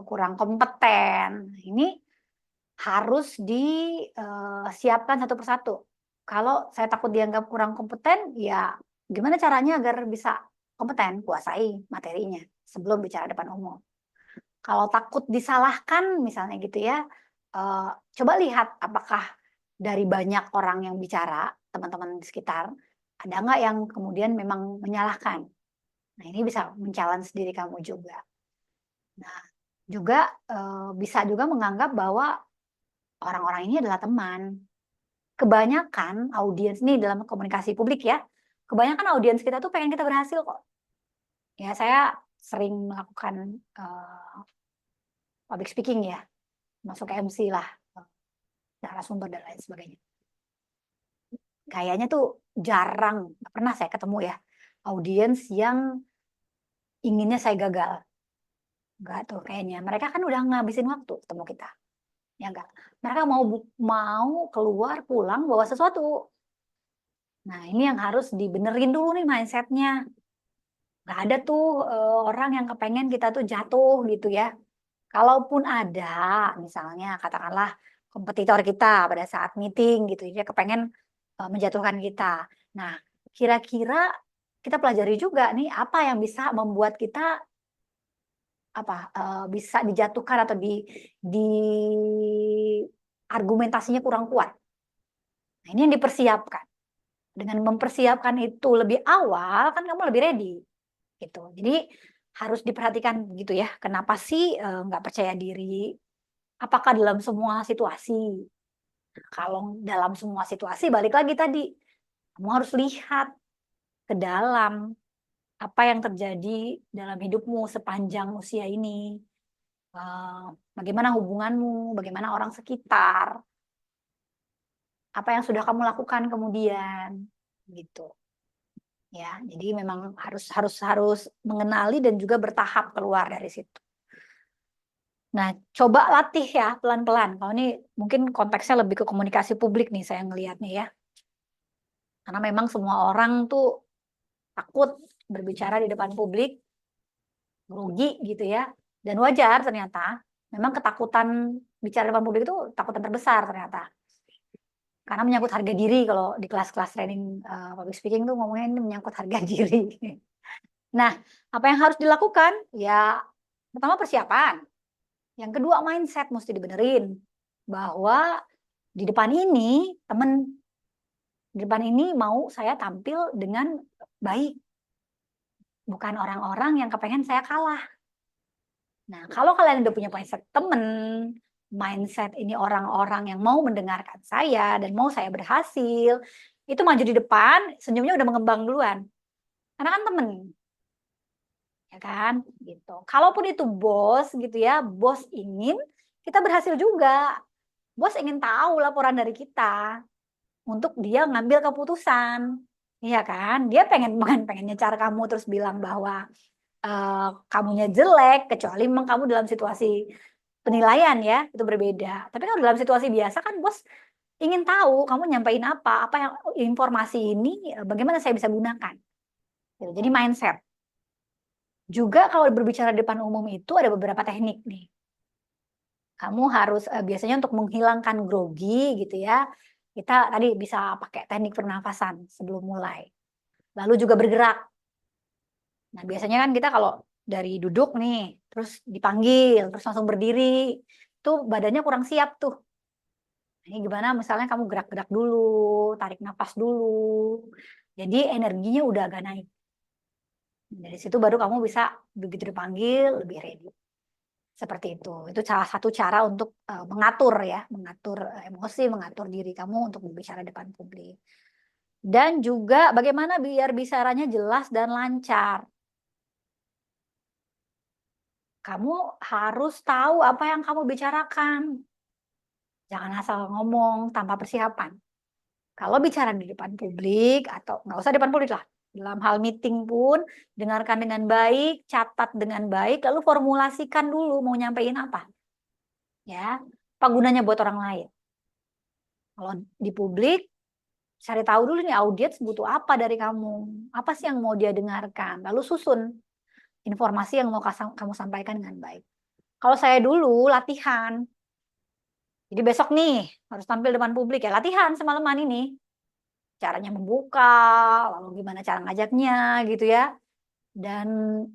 kurang kompeten. Ini harus disiapkan satu persatu. Kalau saya takut dianggap kurang kompeten, ya gimana caranya agar bisa kompeten, kuasai materinya sebelum bicara depan umum. Kalau takut disalahkan, misalnya gitu ya, eh, coba lihat apakah dari banyak orang yang bicara, teman-teman di sekitar, ada nggak yang kemudian memang menyalahkan. Nah ini bisa men-challenge diri kamu juga. Nah juga bisa juga menganggap bahwa orang-orang ini adalah teman. kebanyakan audiens nih dalam komunikasi publik ya, kebanyakan audiens kita tuh pengen kita berhasil kok. Ya, saya sering melakukan public speaking ya, masuk ke MC lah, narasumber dan lain sebagainya. Kayaknya tuh jarang, nggak pernah saya ketemu ya, audiens yang inginnya saya gagal. Enggak tuh kayaknya. Mereka kan udah ngabisin waktu ketemu kita. Ya enggak. Mereka mau keluar pulang bawa sesuatu. Nah, ini yang harus dibenerin dulu nih mindsetnya. Nggak ada tuh orang yang kepengen kita tuh jatuh gitu ya. Kalaupun ada, misalnya katakanlah kompetitor kita pada saat meeting gitu, dia kepengen menjatuhkan kita. Nah, kira-kira kita pelajari juga nih apa yang bisa membuat kita bisa dijatuhkan atau di argumentasinya kurang kuat. Nah, ini yang dipersiapkan. Dengan mempersiapkan itu lebih awal kan kamu lebih ready gitu. Jadi harus diperhatikan gitu ya. Kenapa sih nggak percaya diri? Apakah dalam semua situasi? Kalau dalam semua situasi balik lagi tadi, kamu harus lihat ke dalam apa yang terjadi dalam hidupmu sepanjang usia ini. Bagaimana hubunganmu, bagaimana orang sekitar, apa yang sudah kamu lakukan kemudian, gitu. Ya, jadi memang harus mengenali dan juga bertahap keluar dari situ. Nah, coba latih ya pelan-pelan. Kalau ini mungkin konteksnya lebih ke komunikasi publik nih saya ngelihatnya ya. Karena memang semua orang tuh takut berbicara di depan publik, grogi gitu ya. Dan wajar ternyata. Memang ketakutan bicara di depan publik itu takutan terbesar ternyata. Karena menyangkut harga diri kalau di kelas-kelas training public speaking tuh ngomongnya ini menyangkut harga diri. Nah, apa yang harus dilakukan? Ya, pertama persiapan. Yang kedua mindset mesti dibenerin. Bahwa di depan ini, di depan ini mau saya tampil dengan baik. Bukan orang-orang yang kepengen saya kalah. Nah, kalau kalian udah punya mindset temen, mindset ini orang-orang yang mau mendengarkan saya dan mau saya berhasil, itu maju di depan, senyumnya udah mengembang duluan. Karena kan temen, ya kan? Gitu. Kalaupun itu bos gitu ya, bos ingin kita berhasil juga. Bos ingin tahu laporan dari kita untuk dia ngambil keputusan. Iya kan? Dia pengen nyecar kamu terus bilang bahwa kamunya jelek kecuali memang kamu dalam situasi penilaian ya, itu berbeda. Tapi kalau dalam situasi biasa kan bos ingin tahu kamu nyampaikan apa yang informasi ini bagaimana saya bisa gunakan. Gitu. Jadi mindset. Juga kalau berbicara di depan umum itu ada beberapa teknik nih. Kamu harus biasanya untuk menghilangkan grogi gitu ya. Kita tadi bisa pakai teknik pernafasan sebelum mulai. Lalu juga bergerak. Nah, biasanya kan kita kalau dari duduk nih, terus dipanggil, terus langsung berdiri, tuh badannya kurang siap tuh. Ini gimana misalnya kamu gerak-gerak dulu, tarik nafas dulu. Jadi energinya udah agak naik. Dari situ baru kamu bisa begitu dipanggil lebih ready. Seperti itu. Itu salah satu cara untuk mengatur ya, mengatur emosi, mengatur diri kamu untuk berbicara depan publik. Dan juga bagaimana biar bicaranya jelas dan lancar. Kamu harus tahu apa yang kamu bicarakan. Jangan asal ngomong tanpa persiapan. Kalau bicara di depan publik atau nggak usah depan publik lah, dalam hal meeting pun dengarkan dengan baik, catat dengan baik, lalu formulasikan dulu mau nyampein apa. Ya, apa gunanya buat orang lain. Kalau di publik, cari tahu dulu nih audiens butuh apa dari kamu. Apa sih yang mau dia dengarkan. Lalu susun informasi yang mau kamu sampaikan dengan baik. Kalau saya dulu latihan, jadi besok nih harus tampil depan publik ya latihan semalaman ini. Caranya membuka, lalu gimana cara ngajaknya gitu ya. Dan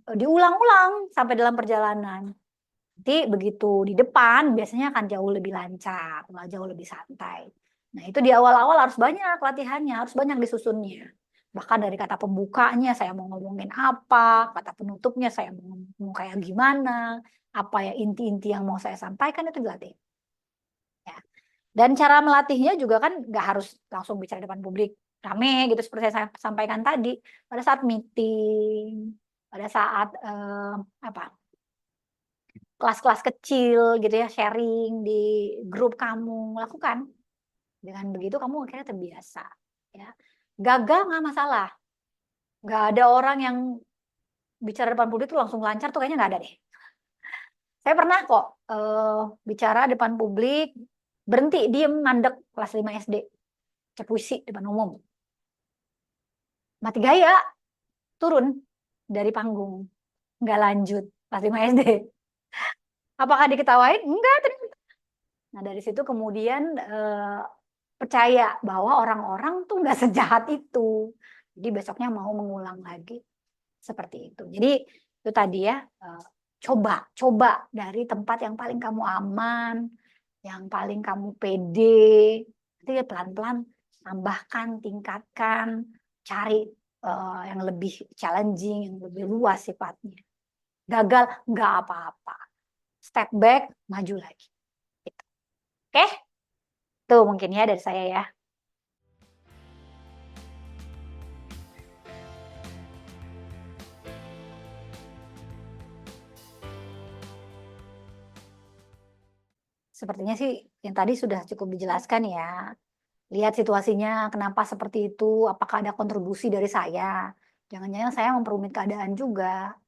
diulang-ulang sampai dalam perjalanan. Nanti begitu di depan biasanya akan jauh lebih lancar, jauh lebih santai. Nah, itu di awal-awal harus banyak latihannya, harus banyak disusunnya. Bahkan dari kata pembukanya saya mau ngomongin apa, kata penutupnya saya mau ngomong kayak gimana, apa ya inti-inti yang mau saya sampaikan itu dilatih. Ya. Dan cara melatihnya juga kan nggak harus langsung bicara depan publik rame gitu seperti saya sampaikan tadi. Pada saat meeting, pada saat apa kelas-kelas kecil gitu ya, sharing di grup kamu, lakukan. Dengan begitu kamu akhirnya terbiasa. Ya. Gagal nggak masalah. Nggak ada orang yang bicara depan publik tuh langsung lancar tuh kayaknya nggak ada deh. Saya pernah kok bicara depan publik, berhenti, diem, mandek kelas 5 SD. Baca puisi depan umum. Mati gaya, turun dari panggung. Nggak lanjut kelas 5 SD. Apakah diketawain? Enggak. Nah dari situ kemudian percaya bahwa orang-orang tuh nggak sejahat itu. Jadi besoknya mau mengulang lagi seperti itu. Jadi itu tadi ya, coba dari tempat yang paling kamu aman, yang paling kamu pede. Nanti ya pelan-pelan tambahkan, tingkatkan, cari yang lebih challenging, yang lebih luas sifatnya. Gagal nggak apa-apa. Step back, maju lagi. Gitu. Oke? Tuh mungkin ya dari saya ya. Sepertinya sih yang tadi sudah cukup dijelaskan ya. Lihat situasinya kenapa seperti itu, apakah ada kontribusi dari saya. Jangan-jangan saya memperumit keadaan juga.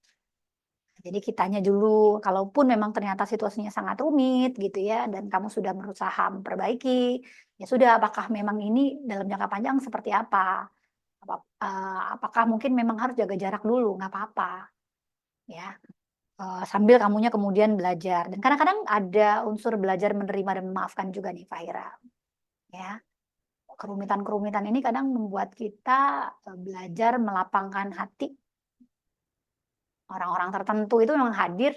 Jadi kitanya dulu, kalaupun memang ternyata situasinya sangat rumit gitu ya, dan kamu sudah berusaha memperbaiki, ya sudah, apakah memang ini dalam jangka panjang seperti apa? Apakah mungkin memang harus jaga jarak dulu? Nggak apa-apa, ya. Sambil kamunya kemudian belajar. Dan kadang-kadang ada unsur belajar menerima dan memaafkan juga nih, Fahira. Ya, kerumitan-kerumitan ini kadang membuat kita belajar melapangkan hati. Orang-orang tertentu itu memang hadir,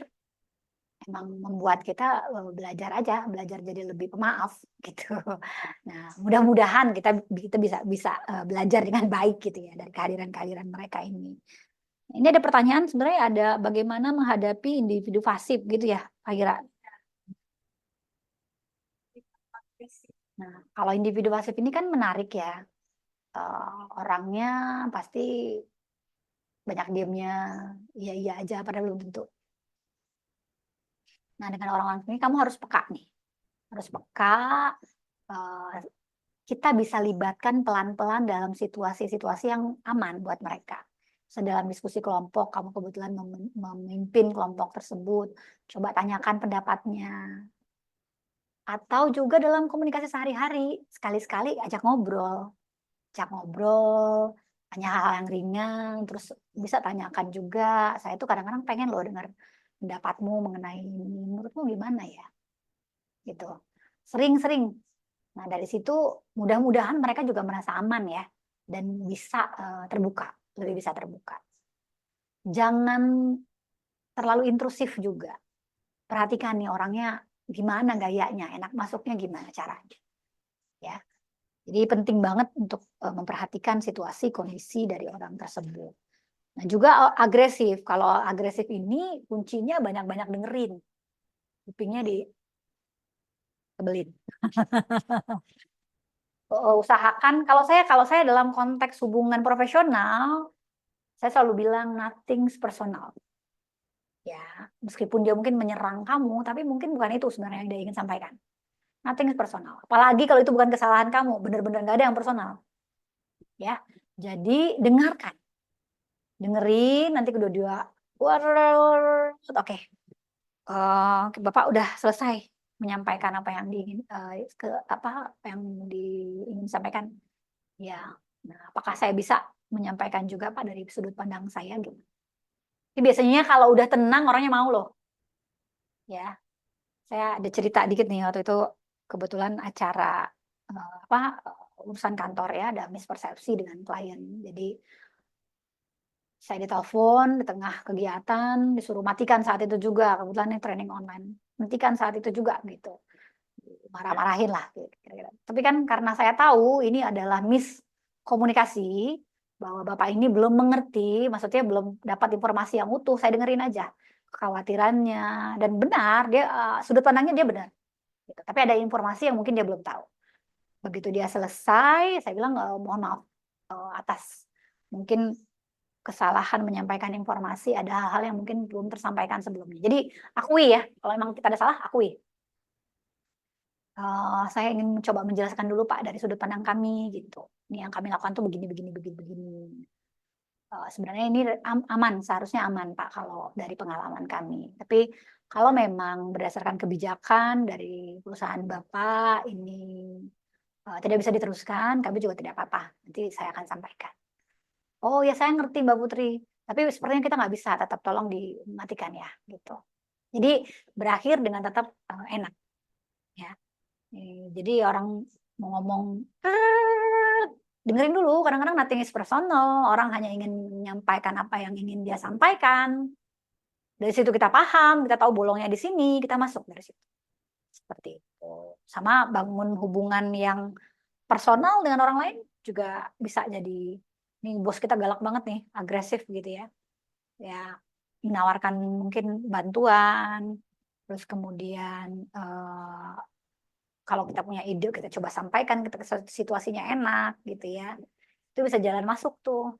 emang membuat kita belajar aja, belajar jadi lebih pemaaf gitu. Nah, mudah-mudahan kita kita bisa bisa belajar dengan baik gitu ya dari kehadiran-kehadiran mereka ini. Ini ada pertanyaan sebenarnya, ada bagaimana menghadapi individu pasif gitu ya, Fahira. Nah, kalau individu pasif ini kan menarik ya. Orangnya pasti banyak diemnya, iya iya aja padahal belum tentu. Nah, dengan orang-orang ini kamu harus peka nih. Harus peka, eh, kita bisa libatkan pelan-pelan dalam situasi-situasi yang aman buat mereka. Sedalam diskusi kelompok, kamu kebetulan memimpin kelompok tersebut, coba tanyakan pendapatnya. Atau juga dalam komunikasi sehari-hari, sekali-sekali ajak ngobrol, tanya hal-hal yang ringan, terus bisa tanyakan juga, saya tuh kadang-kadang pengen loh dengar pendapatmu mengenai ini, menurutmu gimana ya? Gitu. Sering-sering. Nah, dari situ mudah-mudahan mereka juga merasa aman ya dan bisa terbuka, lebih bisa terbuka. Jangan terlalu intrusif juga. Perhatikan nih orangnya gimana gayanya, enak masuknya gimana caranya. Ya. Jadi penting banget untuk memperhatikan situasi kondisi dari orang tersebut. Nah, juga agresif. Kalau agresif ini kuncinya banyak-banyak dengerin. Kupingnya dikebelin. Usahakan, kalau saya dalam konteks hubungan profesional, saya selalu bilang nothing's personal. Ya, meskipun dia mungkin menyerang kamu, tapi mungkin bukan itu sebenarnya yang dia ingin sampaikan. Nothing's personal. Apalagi kalau itu bukan kesalahan kamu, benar-benar nggak ada yang personal. Ya, jadi dengarkan, dengerin, nanti kedua-dua, oke, Bapak udah selesai menyampaikan apa yang diingin apa yang diingin sampaikan. Ya, nah, apakah saya bisa menyampaikan juga Pak dari sudut pandang saya gitu. Jadi biasanya kalau udah tenang orangnya mau loh. Ya, saya ada cerita dikit nih waktu itu kebetulan acara apa urusan kantor ya, ada mispersepsi dengan klien. Jadi saya ditelepon di tengah kegiatan, disuruh matikan saat itu juga, kebetulan ini training online. Matikan saat itu juga gitu. Marah-marahin lah kira-kira. Tapi kan karena saya tahu ini adalah miskomunikasi, bahwa Bapak ini belum mengerti, maksudnya belum dapat informasi yang utuh, saya dengerin aja kekhawatirannya, dan benar dia sudut pandangnya dia benar gitu. Tapi ada informasi yang mungkin dia belum tahu. Begitu dia selesai, saya bilang, "Mohon maaf, atas mungkin kesalahan menyampaikan informasi, ada hal-hal yang mungkin belum tersampaikan sebelumnya." Jadi akui ya, kalau memang kita ada salah, akui. "Saya ingin mencoba menjelaskan dulu Pak dari sudut pandang kami," gitu. "Ini yang kami lakukan tuh begini begini begini begini. Sebenarnya ini aman, seharusnya aman Pak kalau dari pengalaman kami. Tapi kalau memang berdasarkan kebijakan dari perusahaan Bapak ini, tidak bisa diteruskan, kami juga tidak apa-apa, nanti saya akan sampaikan." "Oh ya saya ngerti Mbak Putri, tapi sepertinya kita nggak bisa, tetap tolong dimatikan ya," gitu. Jadi berakhir dengan tetap, enak ya. Jadi orang mau ngomong, dengerin dulu, kadang-kadang nothing is personal, orang hanya ingin menyampaikan apa yang ingin dia sampaikan. Dari situ kita paham, kita tahu bolongnya di sini, kita masuk dari situ. Seperti itu. Sama bangun hubungan yang personal dengan orang lain juga bisa jadi, nih bos kita galak banget nih, agresif gitu ya. Ya, menawarkan mungkin bantuan, terus kemudian, kalau kita punya ide kita coba sampaikan ketika situasinya enak gitu ya. Itu bisa jalan masuk tuh.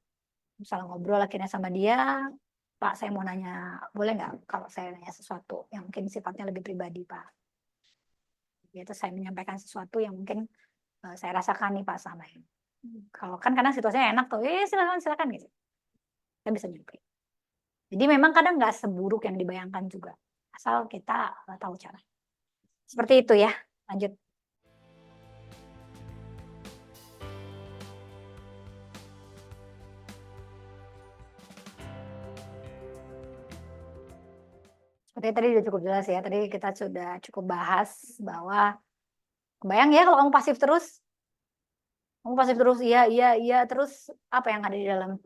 Misalnya ngobrol akhirnya sama dia, "Pak saya mau nanya, boleh nggak kalau saya nanya sesuatu yang mungkin sifatnya lebih pribadi Pak?" Gitu, saya menyampaikan sesuatu yang mungkin, saya rasakan nih Pak selama ini. Kalau kan kadang situasinya enak tuh, silakan silakan," gitu. Kita bisa nyampein. Jadi memang kadang nggak seburuk yang dibayangkan juga, asal kita, tahu cara. Seperti itu ya, lanjut. Sepertinya tadi udah cukup jelas ya, tadi kita sudah cukup bahas bahwa kebayang ya kalau kamu pasif terus, iya iya iya, terus apa yang ada di dalam?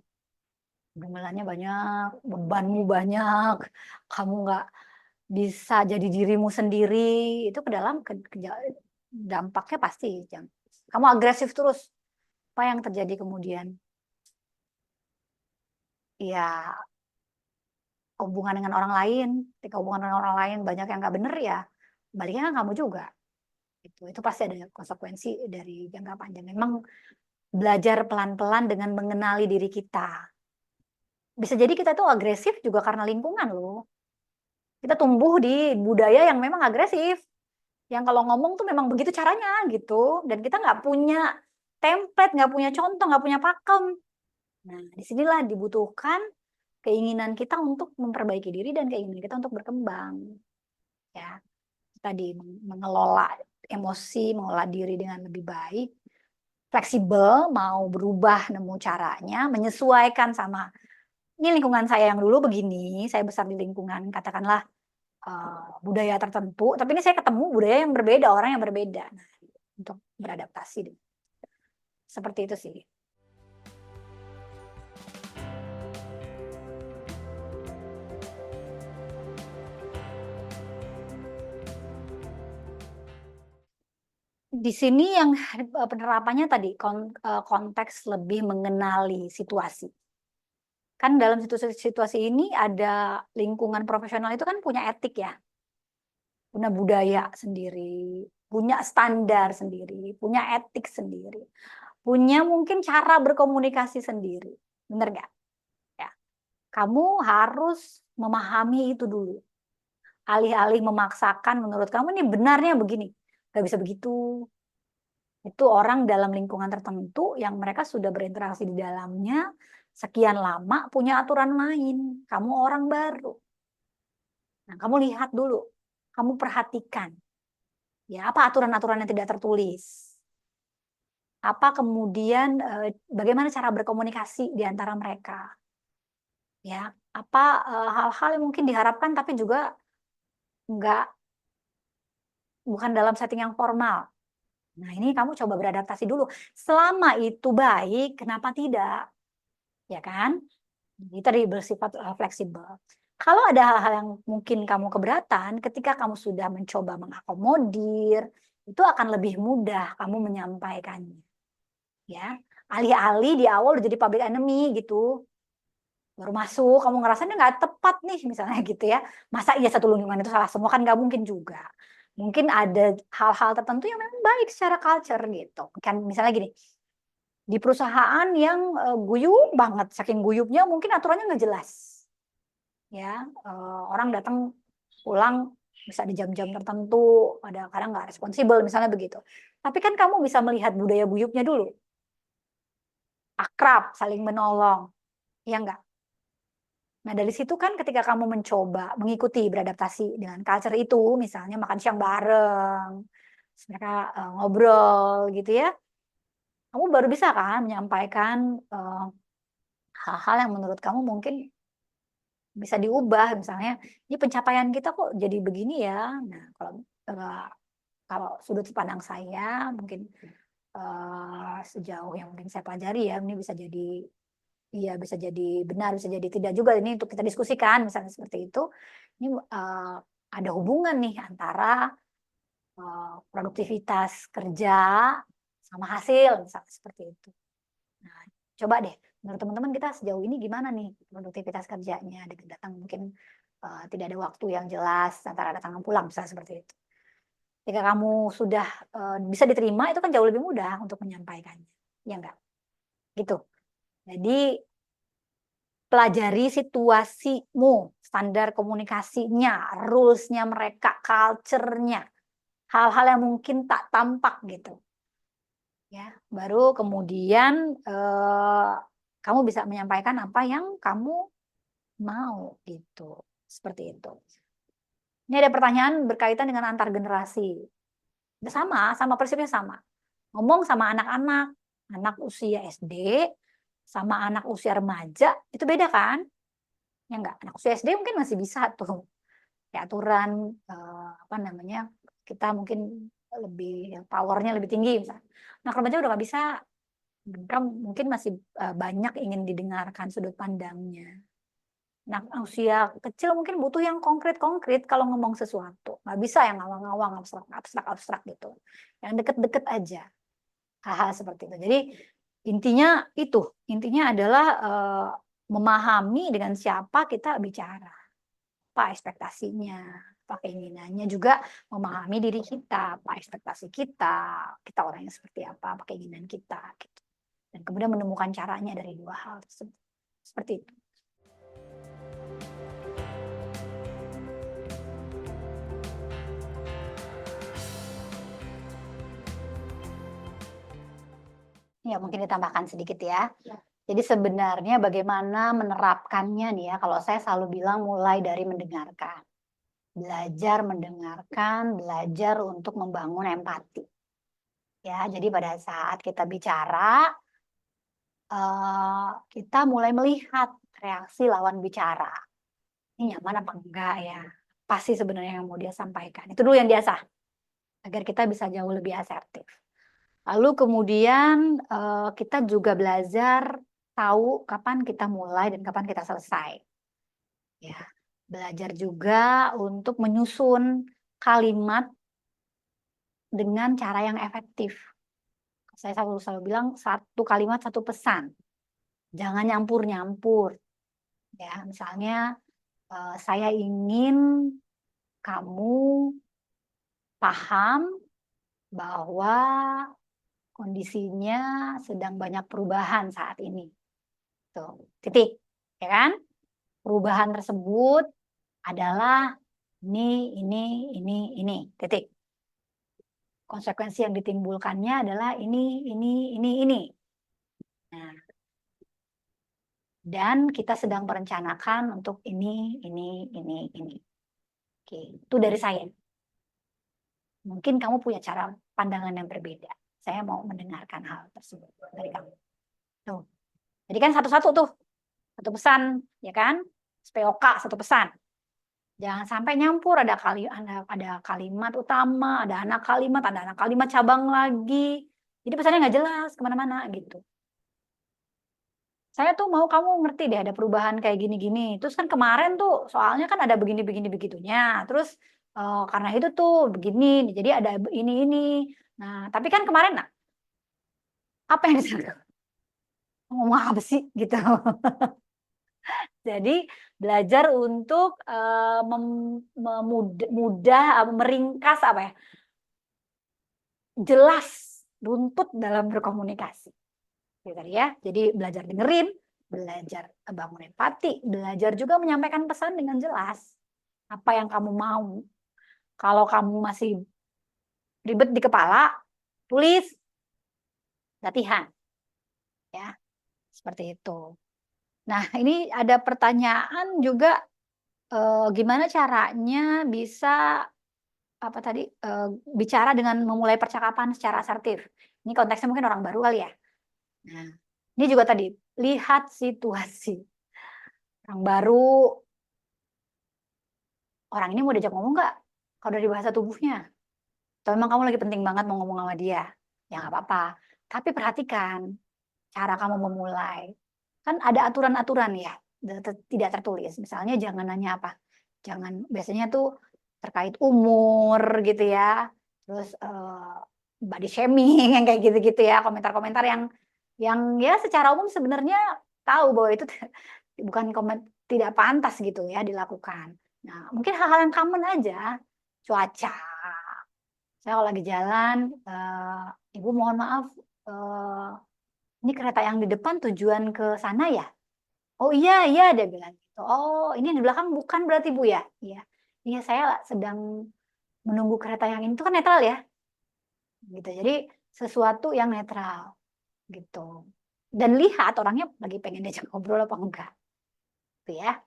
Gemelannya banyak, bebanmu banyak, kamu nggak bisa jadi dirimu sendiri, itu ke dalam dampaknya pasti kamu agresif terus, apa yang terjadi kemudian? Ya hubungan dengan orang lain, ketika hubungan dengan orang lain banyak yang nggak bener ya, baliknya kan kamu juga, itu pasti ada konsekuensi dari jangka panjang. Memang belajar pelan-pelan dengan mengenali diri kita. Bisa jadi kita tuh agresif juga karena lingkungan loh. Kita tumbuh di budaya yang memang agresif, yang kalau ngomong tuh memang begitu caranya gitu, dan kita nggak punya template, nggak punya contoh, nggak punya pakem. Nah, disinilah dibutuhkan keinginan kita untuk memperbaiki diri dan keinginan kita untuk berkembang, ya. Tadi mengelola emosi, mengelola diri dengan lebih baik, fleksibel, mau berubah, nemu caranya, menyesuaikan sama, "Ini lingkungan saya yang dulu begini, saya besar di lingkungan katakanlah, budaya tertentu, tapi ini saya ketemu budaya yang berbeda, orang yang berbeda." Nah, untuk beradaptasi, seperti itu sih. Di sini yang penerapannya tadi konteks lebih mengenali situasi. Kan dalam situasi ini ada lingkungan profesional itu kan punya etik ya, punya budaya sendiri, punya standar sendiri, punya etik sendiri, punya mungkin cara berkomunikasi sendiri, bener nggak? Ya, kamu harus memahami itu dulu, alih-alih memaksakan menurut kamu ini benarnya begini, nggak bisa begitu. Itu orang dalam lingkungan tertentu yang mereka sudah berinteraksi di dalamnya sekian lama, punya aturan main, kamu orang baru. Nah, kamu lihat dulu, kamu perhatikan, ya apa aturan-aturan yang tidak tertulis. Apa kemudian, bagaimana cara berkomunikasi di antara mereka, ya. Apa, hal-hal yang mungkin diharapkan tapi juga enggak, bukan dalam setting yang formal. Nah, ini kamu coba beradaptasi dulu. Selama itu baik, kenapa tidak? Ya kan? Jadi tadi bersifat, fleksibel. Kalau ada hal-hal yang mungkin kamu keberatan, ketika kamu sudah mencoba mengakomodir, itu akan lebih mudah kamu menyampaikannya, ya. Alih-alih di awal udah jadi public enemy gitu, baru masuk kamu ngerasa ini nggak tepat nih misalnya gitu ya. Masa iya satu lingkungan itu salah semua, kan nggak mungkin juga. Mungkin ada hal-hal tertentu yang memang baik secara culture gitu. Kan misalnya gini, di perusahaan yang guyup banget, saking guyupnya mungkin aturannya nggak jelas. Ya, orang datang pulang bisa di jam-jam tertentu, ada kadang nggak responsibel misalnya begitu. Tapi kan kamu bisa melihat budaya guyupnya dulu, akrab, saling menolong, ya enggak? Nah, dari situ kan ketika kamu mencoba mengikuti beradaptasi dengan culture itu, misalnya makan siang bareng, terus mereka ngobrol gitu ya, kamu baru bisa kan menyampaikan hal-hal yang menurut kamu mungkin bisa diubah, misalnya ini pencapaian kita kok jadi begini ya. Nah, eh, kalau sudut pandang saya mungkin sejauh yang mungkin saya pelajari ya, ini bisa jadi iya bisa jadi benar, bisa jadi tidak juga. Ini untuk kita diskusikan, misalnya seperti itu. Ini ada hubungan nih antara produktivitas kerja sama hasil, misalnya seperti itu. Nah, coba deh, menurut teman-teman kita sejauh ini gimana nih produktivitas kerjanya? Datang mungkin tidak ada waktu yang jelas antara datang dan pulang, misalnya seperti itu. Jika kamu sudah bisa diterima, itu kan jauh lebih mudah untuk menyampaikannya. Ya enggak? Gitu. Jadi pelajari situasimu, standar komunikasinya, rules-nya mereka, culture-nya, hal-hal yang mungkin tak tampak gitu. Ya, baru kemudian kamu bisa menyampaikan apa yang kamu mau gitu. Seperti itu. Ini ada pertanyaan berkaitan dengan antar generasi. Sama prinsipnya sama. Ngomong sama anak-anak, anak usia SD, sama anak usia remaja, itu beda kan? Ya enggak, anak usia SD mungkin masih bisa tuh ya aturan apa namanya kita mungkin lebih powernya lebih tinggi misalnya. Nah remaja udah nggak bisa, mereka mungkin masih banyak ingin didengarkan sudut pandangnya. Nah usia kecil mungkin butuh yang konkret-konkret kalau ngomong sesuatu, nggak bisa yang ngawang-ngawang abstrak gitu, yang deket-deket aja hal-hal seperti itu. Jadi intinya adalah memahami dengan siapa kita bicara, apa ekspektasinya, apa keinginannya, juga memahami diri kita, apa ekspektasi kita orangnya seperti apa keinginan kita, gitu. Dan kemudian menemukan caranya dari dua hal tersebut. Seperti itu. Ya, mungkin ditambahkan sedikit ya. Jadi sebenarnya bagaimana menerapkannya nih ya, kalau saya selalu bilang mulai dari mendengarkan. Belajar mendengarkan, belajar untuk membangun empati. Ya, jadi pada saat kita bicara, kita mulai melihat reaksi lawan bicara. Ini nyaman apa enggak ya? Pasti sebenarnya yang mau dia sampaikan. Itu dulu yang diasah, agar kita bisa jauh lebih asertif. Lalu kemudian kita juga belajar tahu kapan kita mulai dan kapan kita selesai. Ya, belajar juga untuk menyusun kalimat dengan cara yang efektif. Saya selalu bilang satu kalimat satu pesan. Jangan nyampur-nyampur. Ya, misalnya saya ingin kamu paham bahwa kondisinya sedang banyak perubahan saat ini. Tuh, titik. Ya kan? Perubahan tersebut adalah ini, titik. Konsekuensi yang ditimbulkannya adalah ini. Nah, dan kita sedang merencanakan untuk ini. Oke, itu dari saya. Mungkin kamu punya cara pandangan yang berbeda. Saya mau mendengarkan hal tersebut dari kamu. Tuh. Jadi kan satu-satu tuh. Satu pesan, ya kan? SPOK, satu pesan. Jangan sampai nyampur, ada kalimat utama, ada anak kalimat cabang lagi. Jadi pesannya nggak jelas kemana-mana gitu. Saya tuh mau kamu ngerti deh ada perubahan kayak gini-gini. Terus kan kemarin tuh soalnya kan ada begini-begini begitunya. Terus karena itu tuh begini, jadi ada ini. Nah, tapi kan kemarin apa yang disangka? Ngomong apa sih gitu. Jadi Belajar untuk meringkas apa ya? Jelas, runtut dalam berkomunikasi. Gitu ya. Jadi belajar dengerin, belajar bangun empati, belajar juga menyampaikan pesan dengan jelas. Apa yang kamu mau. Kalau kamu masih ribet di kepala, tulis, latihan. Ya, seperti itu. Nah, ini ada pertanyaan juga, gimana caranya bisa apa tadi, bicara dengan memulai percakapan secara asertif. Ini konteksnya mungkin orang baru kali ya. Nah, ini juga tadi, lihat situasi. Orang baru, orang ini mau diajak ngomong nggak? Kalau dari bahasa tubuhnya. Atau memang kamu lagi penting banget mau ngomong sama dia, ya nggak apa-apa. Tapi perhatikan cara kamu memulai. Kan ada aturan-aturan ya, tidak tertulis. Misalnya jangan nanya apa, jangan biasanya tuh terkait umur gitu ya, terus body shaming yang kayak gitu-gitu ya, komentar-komentar yang ya secara umum sebenarnya tahu bahwa itu bukan tidak pantas gitu ya dilakukan. Nah, mungkin hal-hal yang common aja, cuaca. Saya kalau lagi jalan, Ibu mohon maaf, eh, ini kereta yang di depan tujuan ke sana ya? Oh iya, iya, dia bilang gitu. Oh, ini di belakang bukan berarti Bu ya? Iya, iya saya sedang menunggu kereta yang ini. Itu kan netral ya? Gitu. Jadi sesuatu yang netral gitu. Dan lihat orangnya lagi pengen diajak ngobrol apa enggak. Gitu ya.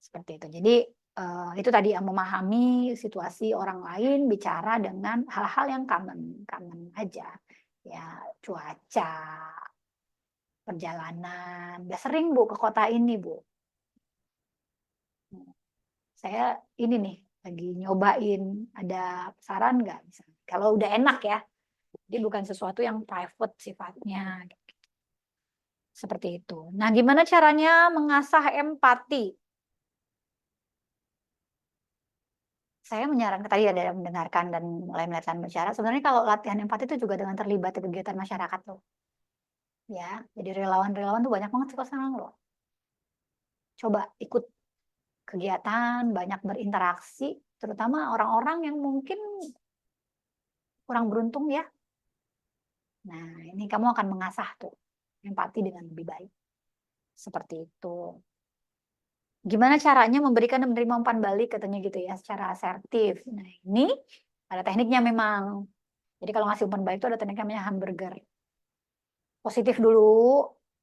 Seperti itu. Jadi itu tadi yang memahami situasi orang lain bicara dengan hal-hal yang common, common aja. Ya, cuaca, perjalanan. Udah sering Bu ke kota ini Bu. Saya ini nih lagi nyobain, ada saran nggak misalnya? Kalau udah enak ya, jadi bukan sesuatu yang private sifatnya, seperti itu. Nah, gimana caranya mengasah empati? Saya menyarankan tadi ada mendengarkan dan mulai melihat bicara. Sebenarnya kalau latihan empati itu juga dengan terlibat di kegiatan masyarakat loh. Ya, jadi relawan-relawan tuh banyak banget sih sekarang loh. Coba ikut kegiatan, banyak berinteraksi, terutama orang-orang yang mungkin kurang beruntung ya. Nah, ini kamu akan mengasah tuh empati dengan lebih baik. Seperti itu. Gimana caranya memberikan dan menerima umpan balik katanya gitu ya, secara asertif. Nah, ini ada tekniknya memang. Jadi kalau ngasih umpan balik itu ada tekniknya namanya hamburger. Positif dulu,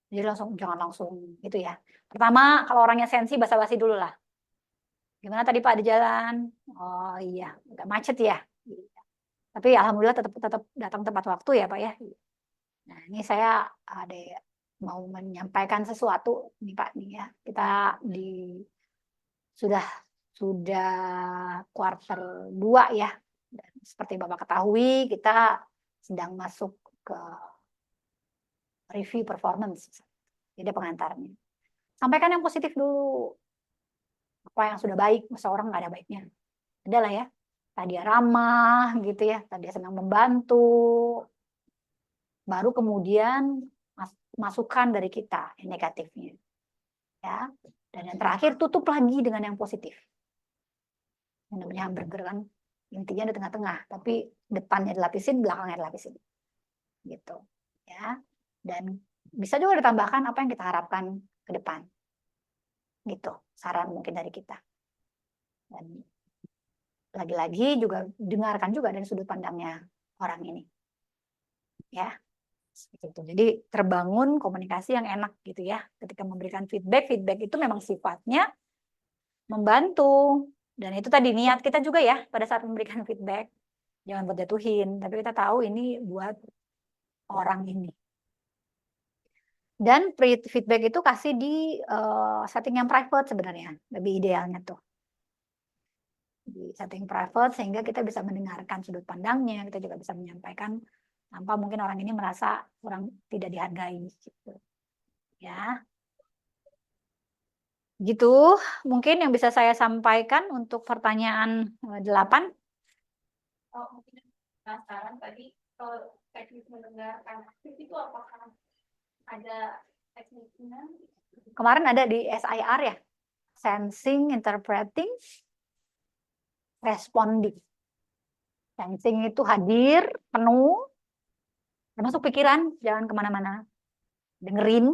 jadi langsung jangan langsung gitu ya. Pertama, kalau orangnya sensi basa-basi dulu lah. Gimana tadi Pak di jalan? Oh iya, agak macet ya. Tapi alhamdulillah tetap tetap datang tepat waktu ya Pak ya. Nah, ini saya ada mau menyampaikan sesuatu nih Pak nih ya. Kita di sudah sudah kuartal 2 ya. Dan seperti Bapak ketahui, kita sedang masuk ke review performance. Jadi pengantarnya. Sampaikan yang positif dulu. Apa yang sudah baik, masa orang nggak ada baiknya. Adalah ya. Tadi dia ramah gitu ya, tadi dia senang membantu. Baru kemudian masukan dari kita yang negatifnya. Ya. Dan yang terakhir tutup lagi dengan yang positif. Yang namanya hamburger kan intinya di tengah-tengah, tapi depannya dilapisin, belakangnya dilapisin. Gitu. Ya. Dan bisa juga ditambahkan apa yang kita harapkan ke depan. Gitu. Saran mungkin dari kita. Dan lagi-lagi juga dengarkan juga dari sudut pandangnya orang ini. Ya. Seperti itu. Jadi terbangun komunikasi yang enak gitu ya. Ketika memberikan feedback, feedback itu memang sifatnya membantu. Dan itu tadi niat kita juga ya pada saat memberikan feedback. Jangan buat jatuhin, tapi kita tahu ini buat orang ini. Dan feedback itu kasih di setting yang private sebenarnya. Lebih idealnya tuh. Di setting private sehingga kita bisa mendengarkan sudut pandangnya, kita juga bisa menyampaikan tanpa mungkin orang ini merasa kurang tidak dihargai gitu. Ya. Gitu mungkin yang bisa saya sampaikan untuk pertanyaan 8. Oh, mungkin penasaran tadi kalau teknik mendengarkan aktif itu apakah ada tekniknya? Kemarin ada di SIR ya. sensing, interpreting, responding. Sensing itu hadir, penuh, termasuk pikiran, jangan kemana-mana. Dengerin,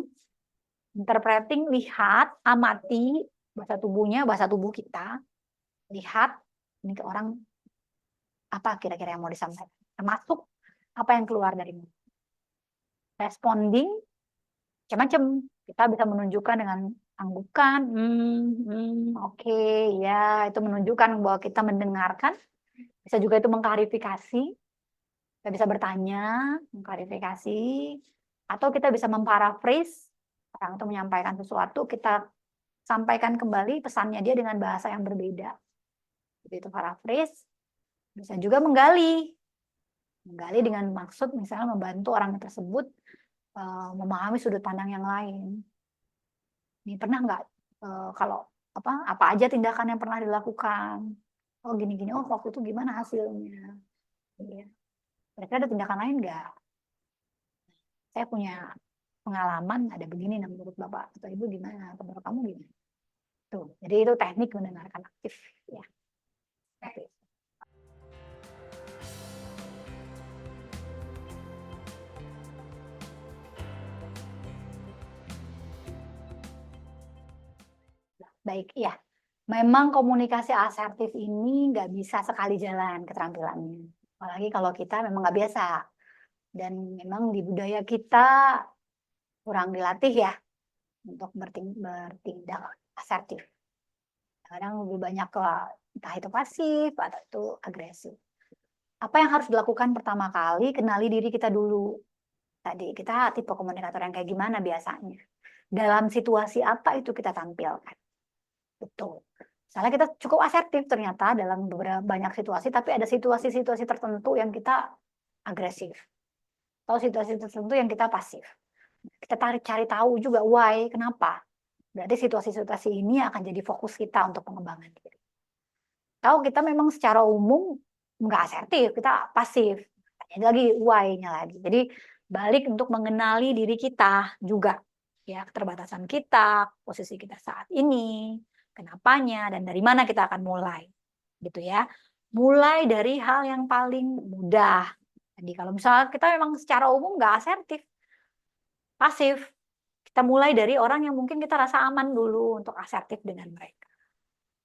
interpreting, lihat, amati bahasa tubuhnya, bahasa tubuh kita. Lihat, ini ke orang, apa kira-kira yang mau disampaikan. Termasuk apa yang keluar dari mulut. Responding, macam-macam. Kita bisa menunjukkan dengan anggukan, oke, ya, itu menunjukkan bahwa kita mendengarkan. Bisa juga itu mengklarifikasi. Kita bisa bertanya, mengklarifikasi, atau kita bisa memparaphrase. Orang itu menyampaikan sesuatu, kita sampaikan kembali pesannya dia dengan bahasa yang berbeda. Jadi itu paraphrase. Bisa juga menggali. Menggali dengan maksud misalnya membantu orang tersebut memahami sudut pandang yang lain. Ini pernah nggak kalau apa aja tindakan yang pernah dilakukan? Oh gini-gini, oh waktu itu gimana hasilnya? Ya. Kira-kira ada tindakan lain nggak? Saya punya pengalaman ada begini, nah menurut Bapak atau Ibu gimana? Atau menurut kamu gimana? Tuh, jadi itu teknik mendengarkan aktif ya. Oke. Baik, ya. Memang komunikasi asertif ini nggak bisa sekali jalan keterampilannya. Apalagi kalau kita memang nggak biasa. Dan memang di budaya kita kurang dilatih ya untuk bertindak asertif. Kadang lebih banyak ke entah itu pasif atau itu agresif. Apa yang harus dilakukan pertama kali? Kenali diri kita dulu. Tadi kita tipe komunikator yang kayak gimana biasanya? Dalam situasi apa itu kita tampilkan? Betul. Misalnya kita cukup asertif ternyata dalam beberapa banyak situasi, tapi ada situasi-situasi tertentu yang kita agresif. Atau situasi tertentu yang kita pasif. Kita cari tahu juga why, kenapa. Berarti situasi-situasi ini akan jadi fokus kita untuk pengembangan diri. Kalau kita memang secara umum nggak asertif, kita pasif. Tanya lagi why-nya lagi. Jadi balik untuk mengenali diri kita juga. Ya, keterbatasan kita, posisi kita saat ini, kenapanya, dan dari mana kita akan mulai. Gitu ya. Mulai dari hal yang paling mudah. Jadi kalau misalnya kita memang secara umum nggak asertif, pasif, kita mulai dari orang yang mungkin kita rasa aman dulu untuk asertif dengan mereka.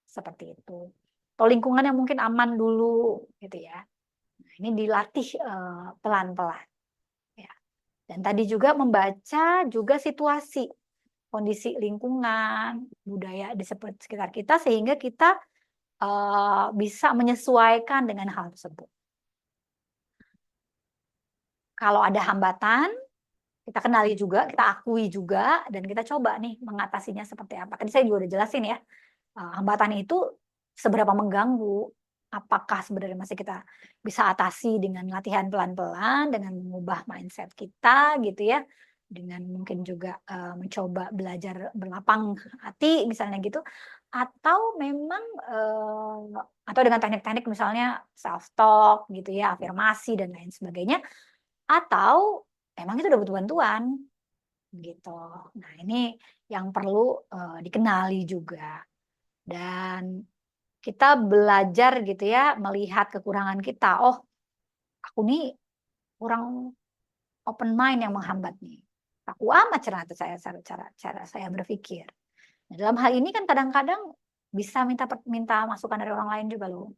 Seperti itu. Atau lingkungan yang mungkin aman dulu, gitu ya. Nah, ini dilatih pelan-pelan. Ya. Dan tadi juga membaca juga situasi, kondisi lingkungan, budaya di sekitar kita, sehingga kita bisa menyesuaikan dengan hal tersebut. Kalau ada hambatan, kita kenali juga, kita akui juga, dan kita coba nih mengatasinya seperti apa. Tadi saya juga udah jelasin ya, hambatan itu seberapa mengganggu, apakah sebenarnya masih kita bisa atasi dengan latihan pelan-pelan, dengan mengubah mindset kita gitu ya, dengan mungkin juga mencoba belajar berlapang hati misalnya gitu, atau memang atau dengan teknik-teknik misalnya self talk gitu ya, afirmasi dan lain sebagainya, atau emang itu udah butuh bantuan gitu. Nah ini yang perlu dikenali juga. Dan kita belajar gitu ya, melihat kekurangan kita. Oh, aku nih kurang open mind yang menghambat nih. Aku amat cara saya berpikir. Nah, dalam hal ini kan kadang-kadang bisa minta masukan dari orang lain juga loh.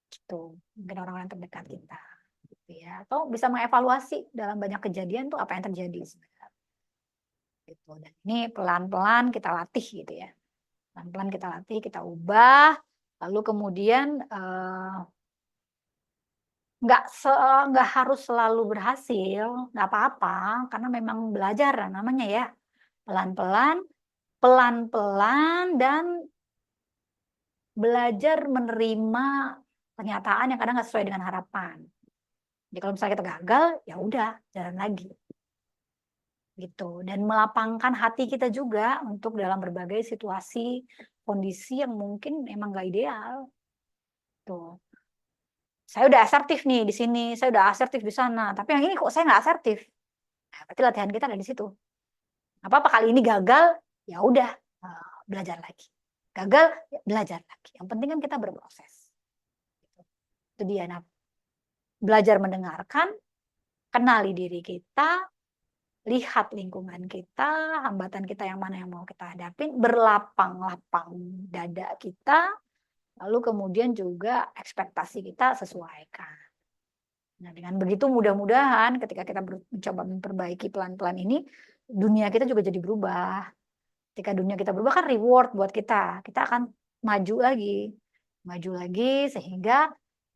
Gitu. Mungkin orang-orang terdekat kita. Gitu ya. Atau bisa mengevaluasi dalam banyak kejadian tuh apa yang terjadi sebenarnya. Gitu. Dan ini pelan-pelan kita latih gitu ya. Pelan-pelan kita latih, kita ubah, lalu kemudian nggak harus selalu berhasil, nggak apa-apa, karena memang belajar namanya ya, pelan-pelan, pelan-pelan, dan belajar menerima kenyataan yang kadang nggak sesuai dengan harapan. Jadi kalau misalnya kita gagal, ya udah, jalan lagi. Gitu. Dan melapangkan hati kita juga untuk dalam berbagai situasi, kondisi yang mungkin emang nggak ideal. Tuh. Saya udah asertif nih di sini, saya udah asertif di sana, tapi yang ini kok saya nggak asertif. Nah, berarti latihan kita ada di situ. Apa-apa kali ini gagal, ya udah belajar lagi. Gagal, ya belajar lagi. Yang penting kan kita berproses. Itu dia. Nah, belajar mendengarkan, kenali diri kita, lihat lingkungan kita, hambatan kita yang mana yang mau kita hadapin, berlapang-lapang dada kita, lalu kemudian juga ekspektasi kita sesuaikan. Nah, dengan begitu mudah-mudahan ketika kita mencoba memperbaiki pelan-pelan ini, dunia kita juga jadi berubah. Ketika dunia kita berubah kan reward buat kita. Kita akan maju lagi. Maju lagi sehingga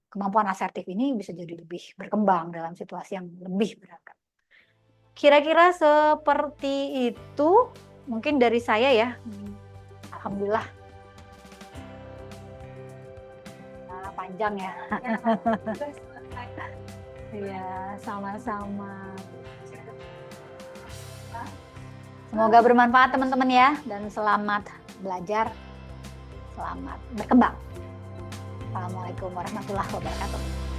kemampuan asertif ini bisa jadi lebih berkembang dalam situasi yang lebih beragam. Kira-kira seperti itu mungkin dari saya ya. Alhamdulillah. Nah, panjang ya. Iya, sama-sama. Semoga bermanfaat teman-teman ya, dan selamat belajar, selamat berkembang. Assalamualaikum warahmatullahi wabarakatuh.